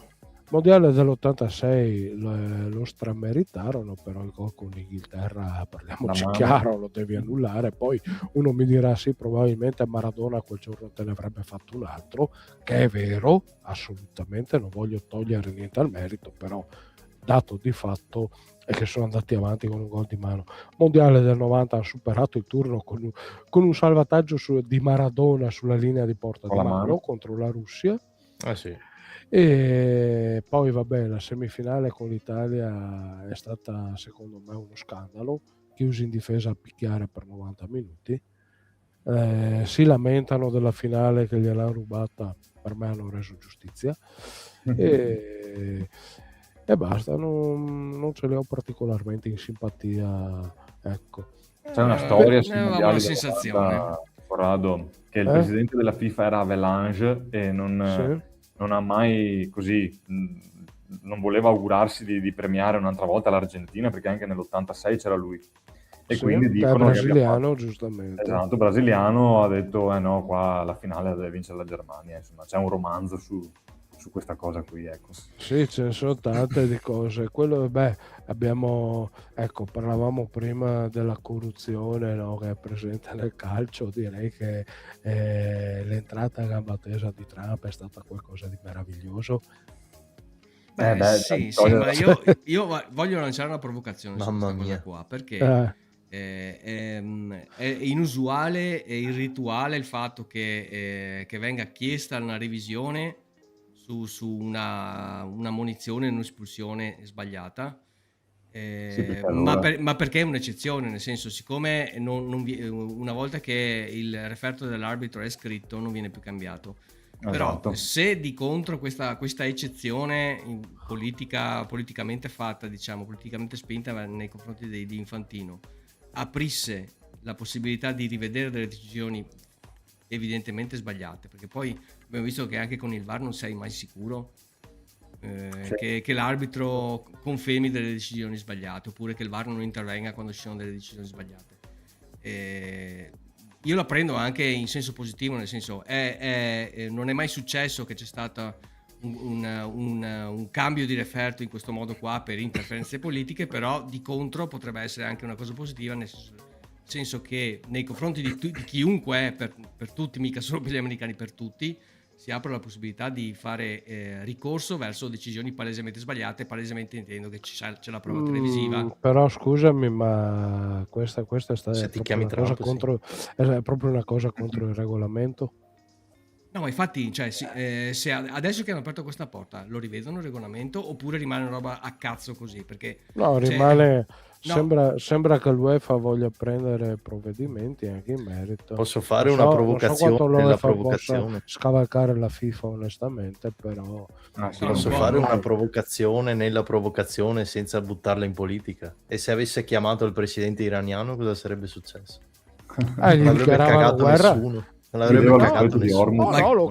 Mondiale dell'86 lo strameritarono, però il gol con l'Inghilterra, parliamoci La mano. chiaro, lo devi annullare. Poi uno mi dirà sì, probabilmente Maradona quel giorno te ne avrebbe fatto un altro, che è vero, assolutamente, non voglio togliere niente al merito, però dato di fatto è che sono andati avanti con un gol di mano. Mondiale del 90 ha superato il turno con un salvataggio di Maradona sulla linea di porta Con di la mano mano. contro la Russia. Sì. E poi vabbè, la semifinale con l'Italia è stata secondo me uno scandalo, chiusi in difesa a picchiare per 90 minuti. Si lamentano della finale che gliel'hanno rubata, per me hanno reso giustizia e basta, non ce li ho particolarmente in simpatia, ecco. C'è una storia Ne sui avevamo mondiali la del sensazione. 90, Corrado, che il Eh? presidente della FIFA era Avalanche e Sì, non ha mai così, non voleva augurarsi di premiare un'altra volta l'Argentina, perché anche nell'86 c'era lui. E sì, quindi che è dicono che abbia brasiliano, fatto... giustamente. Esatto, brasiliano, ha detto, no, qua la finale la deve vincere la Germania, insomma, c'è un romanzo su questa cosa qui, ecco. Sì, ce ne sono tante di cose. Quello, beh, ecco, parlavamo prima della corruzione, no, che è presente nel calcio. Direi che l'entrata a gamba tesa di Trump è stata qualcosa di meraviglioso. Beh, sì, ma io voglio lanciare una provocazione su Mamma questa cosa mia. qua, perché è inusuale e irrituale il fatto che venga chiesta una revisione su una munizione, un'espulsione sbagliata. perché allora... Ma perché è un'eccezione, nel senso, siccome una volta che il referto dell'arbitro è scritto non viene più cambiato. Però Esatto. se di contro questa eccezione politicamente fatta, diciamo, politicamente spinta nei confronti di Infantino, aprisse la possibilità di rivedere delle decisioni evidentemente sbagliate, perché poi abbiamo visto che anche con il VAR non sei mai sicuro che l'arbitro confermi delle decisioni sbagliate, oppure che il VAR non intervenga quando ci sono delle decisioni sbagliate. Io la prendo anche in senso positivo, nel senso non è mai successo che c'è stato un cambio di referto in questo modo qua per interferenze politiche, però di contro potrebbe essere anche una cosa positiva, nel senso che nei confronti di chiunque, per tutti, mica solo per gli americani, per tutti, si apre la possibilità di fare ricorso verso decisioni palesemente sbagliate. Palesemente intendo che c'è la prova televisiva. Però scusami, ma questa è proprio una cosa contro, è proprio una cosa contro il regolamento. No, ma infatti, cioè, se adesso che hanno aperto questa porta lo rivedono il regolamento oppure rimane una roba a cazzo così? Perché no, rimane. Sembra che l'UEFA voglia prendere provvedimenti anche in merito. Posso fare una provocazione nella provocazione? Possa scavalcare la FIFA onestamente, però posso fare una provocazione nella provocazione senza buttarla in politica? E se avesse chiamato il presidente iraniano cosa sarebbe successo? Gli dichiaravano guerra. Nessuno. Non l'avrebbe cagato nessuno. No, lo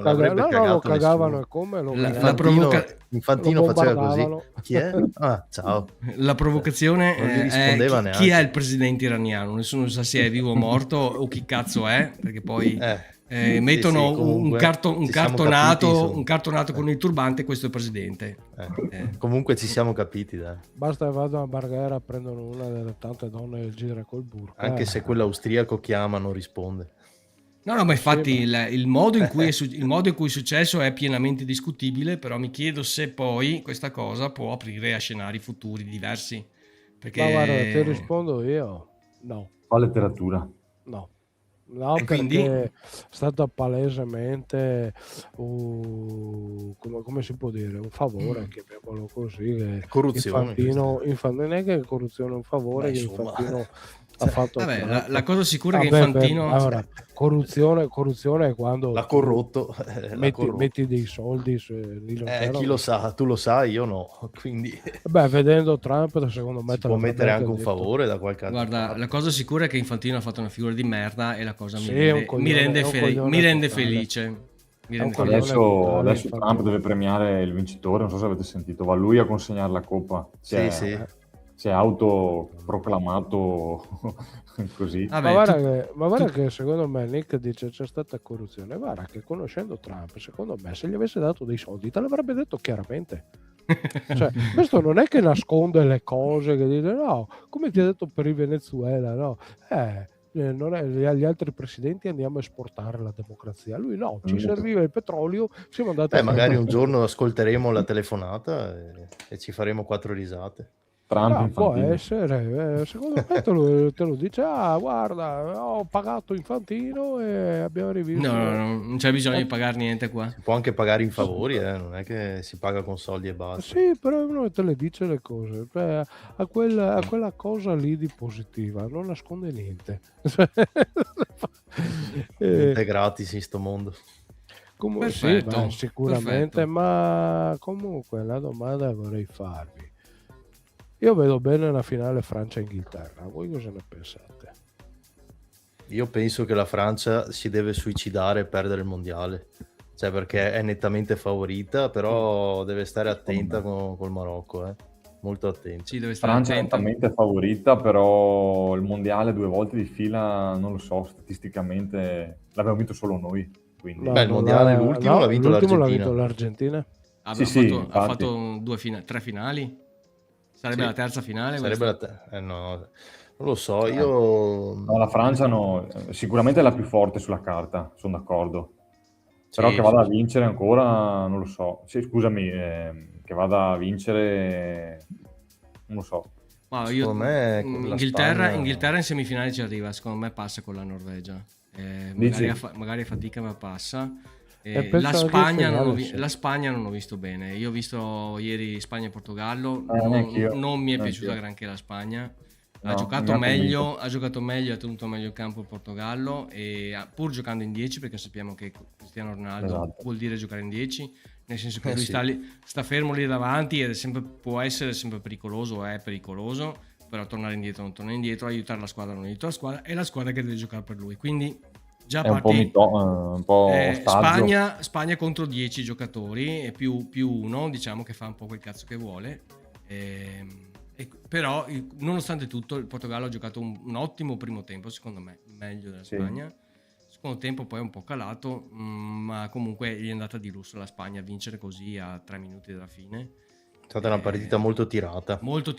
cagavano e come Infantino faceva così. Chi è? Ah, ciao. La provocazione non gli rispondeva neanche. Chi è il presidente iraniano? Nessuno sa se è vivo o morto o chi cazzo è, perché poi mettono un cartonato con il turbante, questo è il presidente. Comunque ci siamo capiti, dai. Basta che vado a Marghera, prendono una delle tante donne che gira col burka. Anche se quello austriaco chiama non risponde. No, ma infatti il modo in cui è successo è pienamente discutibile, però mi chiedo se poi questa cosa può aprire a scenari futuri diversi. Perché... Ma guarda, ti rispondo io, no. Fa letteratura. No, perché è stata palesemente come si può dire, un favore, chiamiamolo così, che Corruzione. Non è che corruzione è un favore Beh, che insomma. Infantino ha fatto a Vabbè, Trump. la cosa sicura è che Vabbè, Infantino... allora, corruzione è quando L'ha tu corrotto. L'ha corrotto. metti dei soldi lì non c'erano. Chi lo sa, tu lo sai, io no. Quindi Beh, vedendo Trump, secondo me si può mettere anche un detto. favore da qualche altra Guarda, parte. la cosa sicura è che Infantino ha fatto una figura di merda e la cosa Sì, mi è un rende, coglione, mi rende è un fe- coglione mi rende totale. felice. Mi È rende un felice. coglione Adesso, totale, adesso infatti. Trump deve premiare il vincitore, non so se avete sentito, va lui a consegnare la coppa. Si è, Sì. si è autoproclamato così. Vabbè, Ma guarda che secondo me Nick dice c'è stata corruzione. Guarda che conoscendo Trump, secondo me se gli avesse dato dei soldi te l'avrebbe detto chiaramente. Cioè, questo non è che nasconde le cose, che dice no, come ti ha detto per il Venezuela, no? Non è, gli altri presidenti andiamo a esportare la democrazia. Lui no, ci serviva il petrolio, siamo andati a Magari un prendere- giorno ascolteremo la telefonata e ci faremo 4 risate. Trump può Infantino. essere, secondo me te lo dice, guarda, ho pagato Infantino e abbiamo rivisto. no, non c'è bisogno di pagare niente qua. Si può anche pagare in favori, non è che si paga con soldi e basta. Sì, però uno te le dice le cose, cioè, a quella cosa lì di positiva, non nasconde niente. Niente è gratis in sto mondo. Sì, Perfetto, beh, sicuramente, perfetto. ma comunque la domanda che vorrei farvi. Io vedo bene la finale Francia-Inghilterra, voi cosa ne pensate? Io penso che la Francia si deve suicidare e perdere il mondiale, cioè perché è nettamente favorita, però deve stare attenta col Marocco, molto attenta. Sì, deve stare Francia è attenta. nettamente favorita, però il mondiale 2 volte di fila, non lo so, statisticamente l'abbiamo vinto solo noi. Quindi. Beh, il mondiale l'ultimo l'ha vinto l'Argentina. Ha Sì, fatto 3 finali? Sarebbe Sì. la terza finale? Sarebbe no, non lo so, io... No, la Francia no, sicuramente è la più forte sulla carta, sono d'accordo. Però Sì, che vada sì. a vincere ancora, non lo so. Sì, scusami, che vada a vincere, non lo so. Ma secondo me Inghilterra Spagna... in semifinale ci arriva, secondo me passa con la Norvegia. Magari fatica ma passa. La Spagna non ho visto bene. Io ho visto ieri Spagna-Portogallo, non mi è piaciuta granché la Spagna. Ha giocato meglio, ha tenuto meglio il campo il Portogallo, e pur giocando in 10, perché sappiamo che Cristiano Ronaldo vuol dire giocare in 10, nel senso che lui sta fermo lì davanti ed può essere sempre pericoloso, è pericoloso, però tornare indietro non torna indietro, aiutare la squadra non aiuta la squadra, è la squadra che deve giocare per lui, quindi già è un po' Spagna contro 10 giocatori e più uno, diciamo, che fa un po' quel cazzo che vuole. Però nonostante tutto il Portogallo ha giocato un ottimo primo tempo, secondo me meglio della Spagna. Secondo tempo poi è un po' calato, ma comunque gli è andata di lusso la Spagna a vincere così a 3 minuti dalla fine. È stata una partita molto tirata. Secondo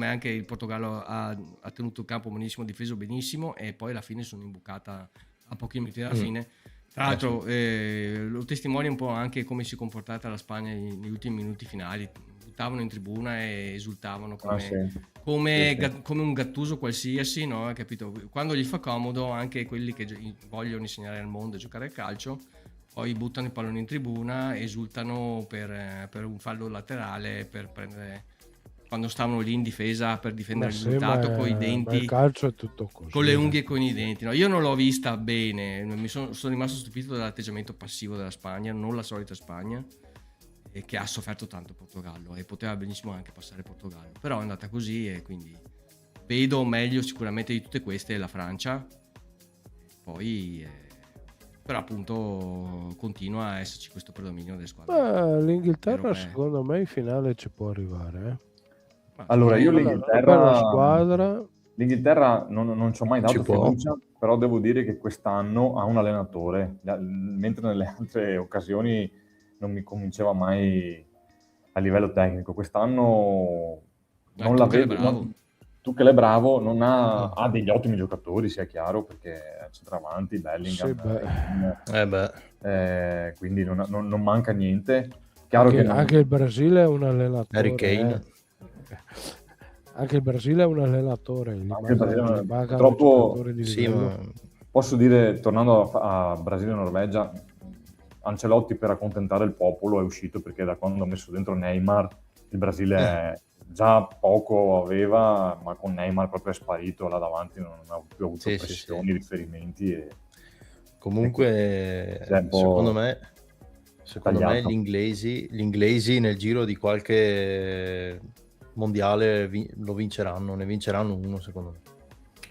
me anche il Portogallo ha tenuto il campo benissimo, difeso benissimo, e poi alla fine sono imbucata a pochi minuti dalla fine. Tra l'altro lo testimonia un po' anche come si è comportata la Spagna negli ultimi minuti finali. Buttavano in tribuna e esultavano come un Gattuso qualsiasi, no? Capito? Quando gli fa comodo, anche quelli che vogliono insegnare al mondo a giocare al calcio, poi buttano il pallone in tribuna, esultano per un fallo laterale, per prendere, quando stavano lì in difesa per difendere il risultato con i denti, il calcio è tutto così, con le unghie e con i denti, no? Io non l'ho vista bene, sono rimasto stupito dall'atteggiamento passivo della Spagna, non la solita Spagna, e che ha sofferto tanto Portogallo, e poteva benissimo anche passare Portogallo, però è andata così, e quindi vedo meglio sicuramente di tutte queste la Francia. Poi però appunto continua a esserci questo predominio delle squadre. L'Inghilterra secondo me in finale ci può arrivare. Allora io l'Inghilterra non ci ho mai dato fiducia, però devo dire che quest'anno ha un allenatore, mentre nelle altre occasioni non mi convinceva mai a livello tecnico. Quest'anno non la vedo. Tuchel è bravo, non ha degli ottimi giocatori, sia chiaro, perché è centravanti, Bellingham, quindi non manca niente. Chiaro anche il Brasile è un allenatore. Harry Kane. Anche il Brasile è un allenatore. Purtroppo posso dire, tornando a Brasile e Norvegia, Ancelotti per accontentare il popolo è uscito, perché da quando ha messo dentro Neymar il Brasile già poco aveva, ma con Neymar proprio è sparito là davanti, non ha più avuto Sì, sì, pressioni, sì. riferimenti Comunque, si è un po' secondo me tagliato. gli inglesi nel giro di qualche mondiale lo vinceranno, ne vinceranno uno secondo me.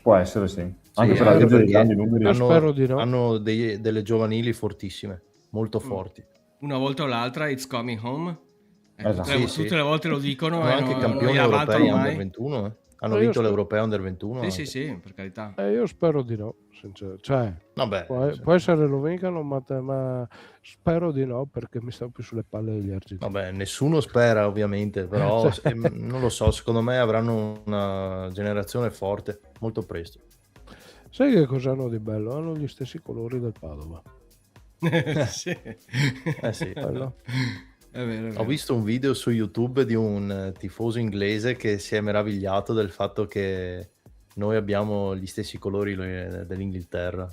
Può essere, sì. Anche Sì, per la anche legge dei perché grandi numeri. Io spero di no. hanno delle giovanili fortissime, molto forti. Una volta o l'altra, it's coming home. Ecco, Esatto. tutte le volte lo dicono Sono e anche non campioni gli avanzano europei under mai. 21. Hanno Io vinto spero- l'europeo under 21. Sì, anche. sì, per carità. Io spero di no, sincero. Cioè, Vabbè, può essere lo vincano, ma spero di no, perché mi stanno più sulle palle degli argentini. vabbè, nessuno spera ovviamente, però Sì. non lo so, secondo me avranno una generazione forte molto presto. Sai che cosa hanno di bello? Hanno gli stessi colori del Padova. Sì. Sì. Quello. È vero, è vero. Ho visto un video su YouTube di un tifoso inglese che si è meravigliato del fatto che noi abbiamo gli stessi colori dell'Inghilterra.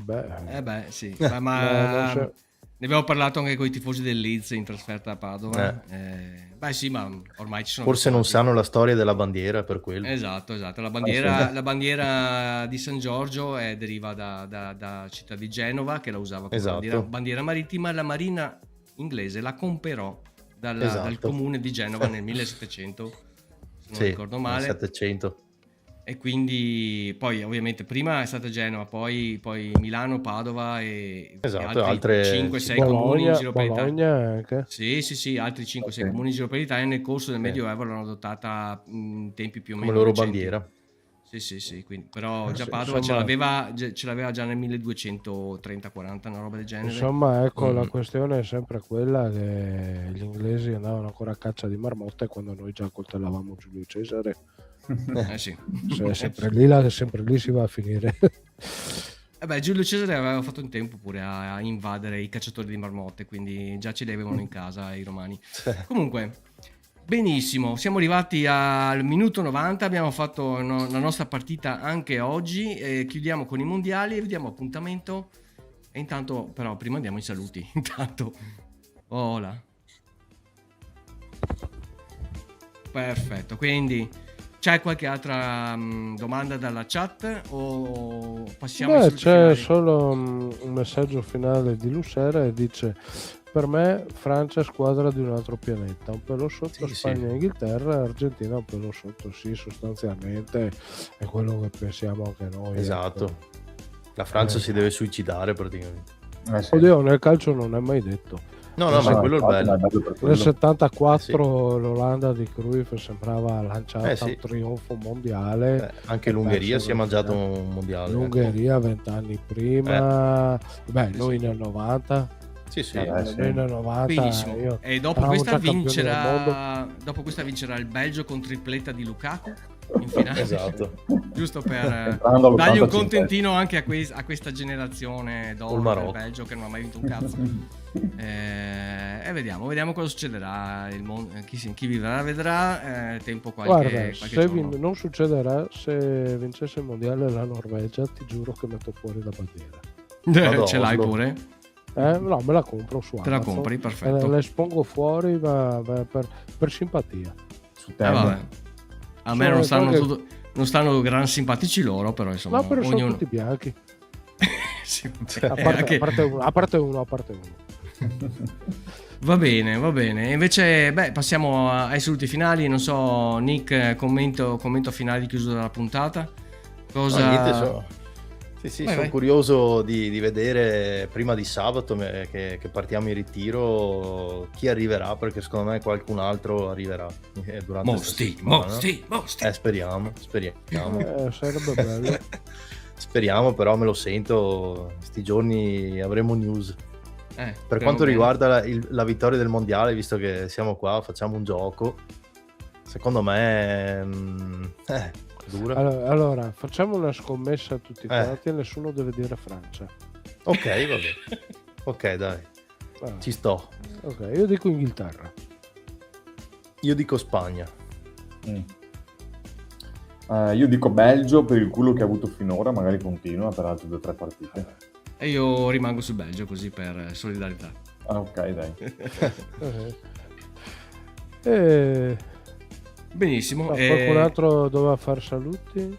Beh, sì. No, non so. Ne abbiamo parlato anche con i tifosi del Leeds in trasferta a Padova. Beh sì, ma ormai ci sono Forse non abituati. sanno la storia della bandiera per quello. Esatto. La sì. bandiera di San Giorgio deriva da città di Genova, che la usava come Esatto. bandiera marittima. La marina inglese la comperò dal Esatto. comune di Genova nel 1700, se non Sì, ricordo male. 700. E quindi poi ovviamente prima è stata Genova, poi Milano, Padova e Esatto, altri altre 5-6 comuni in giro per l'Italia. Bologna anche. Sì, altri 5-6 Sì. comuni in giro per l'Italia nel corso del Sì. Medioevo l'hanno adottata in tempi più o Come meno loro recenti. bandiera. Sì, quindi, però già Sì, Padova insomma, ce l'aveva già nel 1230-40, una roba del genere. insomma, ecco, la questione è sempre quella che gli inglesi andavano ancora a caccia di marmotte quando noi già coltellavamo Giulio Cesare. Sì. Sempre lì si va a finire. Giulio Cesare aveva fatto in tempo pure a invadere i cacciatori di marmotte, quindi già ce li avevano in casa i romani. Comunque, benissimo, siamo arrivati al minuto 90, abbiamo fatto la nostra partita anche oggi, chiudiamo con i mondiali e vediamo appuntamento. E intanto, però, prima andiamo ai saluti. Intanto, hola. Perfetto, quindi c'è qualche altra domanda dalla chat o passiamo ai saluti C'è finali? solo un messaggio finale di Lucera e dice: per me Francia è squadra di un altro pianeta, un pelo sotto Sì, Spagna sì. e Inghilterra, Argentina un pelo sotto. Sì, sostanzialmente è quello che pensiamo anche noi. Esatto. Ecco. La Francia si deve suicidare praticamente. Sì. Oddio, nel calcio non è mai detto. No, ma quello è il bello. per quello. Nel 74 l'Olanda di Cruyff sembrava lanciata sì. un trionfo mondiale. Anche l'Ungheria si è mangiato un mondiale. L'Ungheria 20 anni prima, noi nel 90. Sì. Noi nel 90. Benissimo. E dopo eravamo questa già campioni del mondo. vincerà il Belgio con tripletta di Lukaku in finale. Esatto. Giusto per Entrando dargli un all'85. contentino anche a questa generazione Col d'oro del Marocco. Belgio che non ha mai vinto un cazzo. E vediamo cosa succederà. Chi vivrà vedrà. Tempo qualche Guarda, giorno. non succederà. Se vincesse il mondiale la Norvegia, ti giuro che metto fuori la bandiera. Ce l'hai pure? No, me la compro su Amazon. Te la compri, perfetto. La espongo fuori per simpatia. Vabbè. A me non stanno gran simpatici loro, però insomma. No, però sono tutti bianchi. Sì, a parte uno. Va bene. Invece, passiamo ai saluti finali. Non so, Nick, commento finale di chiusura della puntata. Cosa? Sono curioso di vedere prima di sabato che partiamo in ritiro chi arriverà, perché secondo me qualcun altro arriverà durante Mosti. Speriamo. Sarebbe bello. Speriamo, però me lo sento, sti giorni avremo news. Per quanto bene. riguarda la vittoria del mondiale, visto che siamo qua, facciamo un gioco. Secondo me dura. Allora, facciamo una scommessa a tutti quanti e nessuno deve dire Francia. Ok, vabbè. Ok, dai. Ci sto. Ok, io dico Inghilterra. Io dico Spagna. Io dico Belgio per il culo che ha avuto finora, magari continua per altre 2 o 3 partite. E io rimango sul Belgio così per solidarietà. Ah, ok, dai. Benissimo. Qualcun altro doveva far saluti?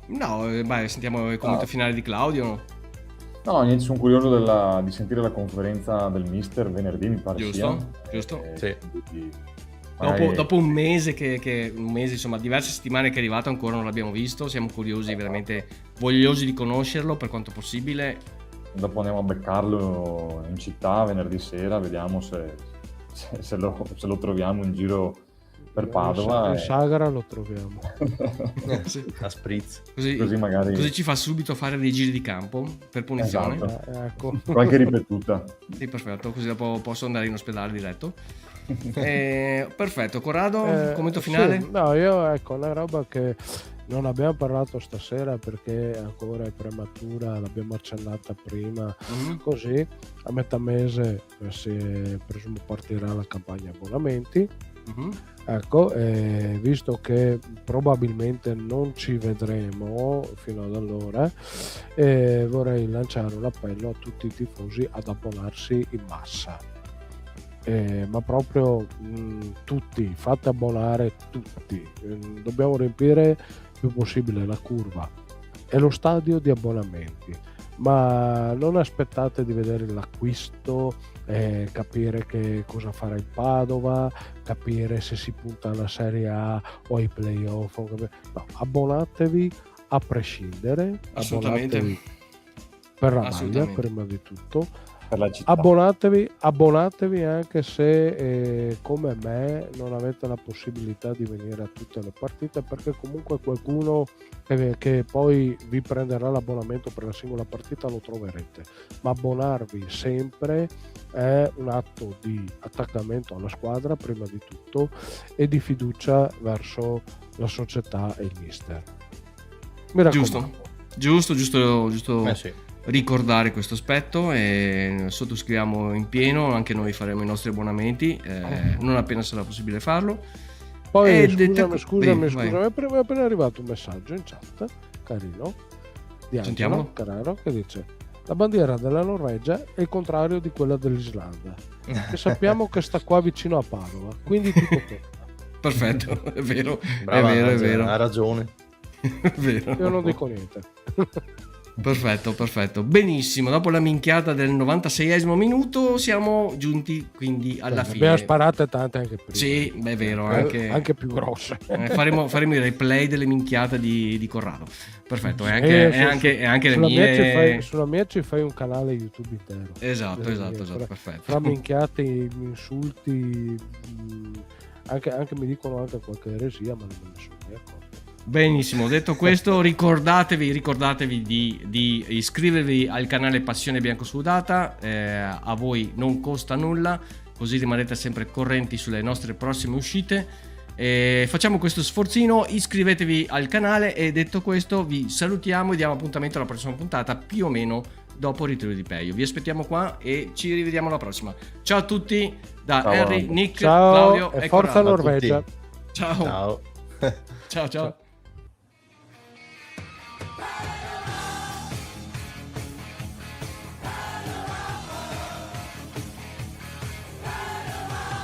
No, sentiamo il commento finale di Claudio. No, niente, sono curioso di sentire la conferenza del mister venerdì, mi pare Giusto. Sì. Dopo un mese insomma, diverse settimane che è arrivato, ancora non l'abbiamo visto, siamo curiosi, veramente vogliosi di conoscerlo per quanto possibile. Dopo andiamo a beccarlo in città venerdì sera, vediamo se lo troviamo in giro per Padova. In Sagra lo troviamo. Sì. A Spritz. Così magari... Così ci fa subito fare dei giri di campo per punizione. Esatto. Ecco. Qualche ripetuta. Sì, perfetto, così dopo posso andare in ospedale diretto. Perfetto, Corrado, commento finale? Sì, no, io ecco una roba che non abbiamo parlato stasera perché ancora è prematura, l'abbiamo accennata prima. Così a metà mese presumo partirà la campagna abbonamenti. Ecco, visto che probabilmente non ci vedremo fino ad allora, vorrei lanciare un appello a tutti i tifosi ad abbonarsi in massa. Ma proprio tutti, fate abbonare tutti. Dobbiamo riempire il più possibile la curva e lo stadio di abbonamenti, ma non aspettate di vedere l'acquisto, capire che cosa farà il Padova, capire se si punta alla Serie A o ai playoff. No, abbonatevi a prescindere, Assolutamente. abbonatevi per la maglia prima di tutto. Per la città. Abbonatevi anche se come me non avete la possibilità di venire a tutte le partite, perché comunque qualcuno che poi vi prenderà l'abbonamento per la singola partita lo troverete, ma abbonarvi sempre è un atto di attaccamento alla squadra prima di tutto e di fiducia verso la società e il mister. Mi raccomando. Giusto. Sì. Ricordare questo aspetto e sottoscriviamo in pieno, anche noi faremo i nostri abbonamenti non appena sarà possibile farlo. Poi scusami, è appena arrivato un messaggio in chat carino di Angelo Carraro che dice: la bandiera della Norvegia è il contrario di quella dell'Islanda e sappiamo che sta qua vicino a Padova, quindi tutto torna. Perfetto, è vero. Brava, è vero. Ha ragione. È vero. Io non dico niente. Perfetto, benissimo. Dopo la minchiata del 96esimo minuto siamo giunti quindi alla fine. Abbiamo sparate tante anche prima. Sì, è vero, anche più grosse. Faremo i replay delle minchiate di Corrado. Perfetto, e anche le mie. Sulla mia ci fai un canale YouTube intero. Esatto, perfetto. Fra minchiate, insulti, anche mi dicono anche qualche eresia, ma non me ne sono mai accorto. Benissimo, detto questo, ricordatevi di iscrivervi al canale Passione Biancosudata, a voi non costa nulla, così rimarrete sempre correnti sulle nostre prossime uscite. Facciamo questo sforzino, iscrivetevi al canale e detto questo vi salutiamo e diamo appuntamento alla prossima puntata più o meno dopo il ritiro di Peio. Vi aspettiamo qua e ci rivediamo alla prossima. Ciao a tutti da Henry, Nick, Claudio e forza Corrado. Norvegia. Ciao. Ciao. Ciao.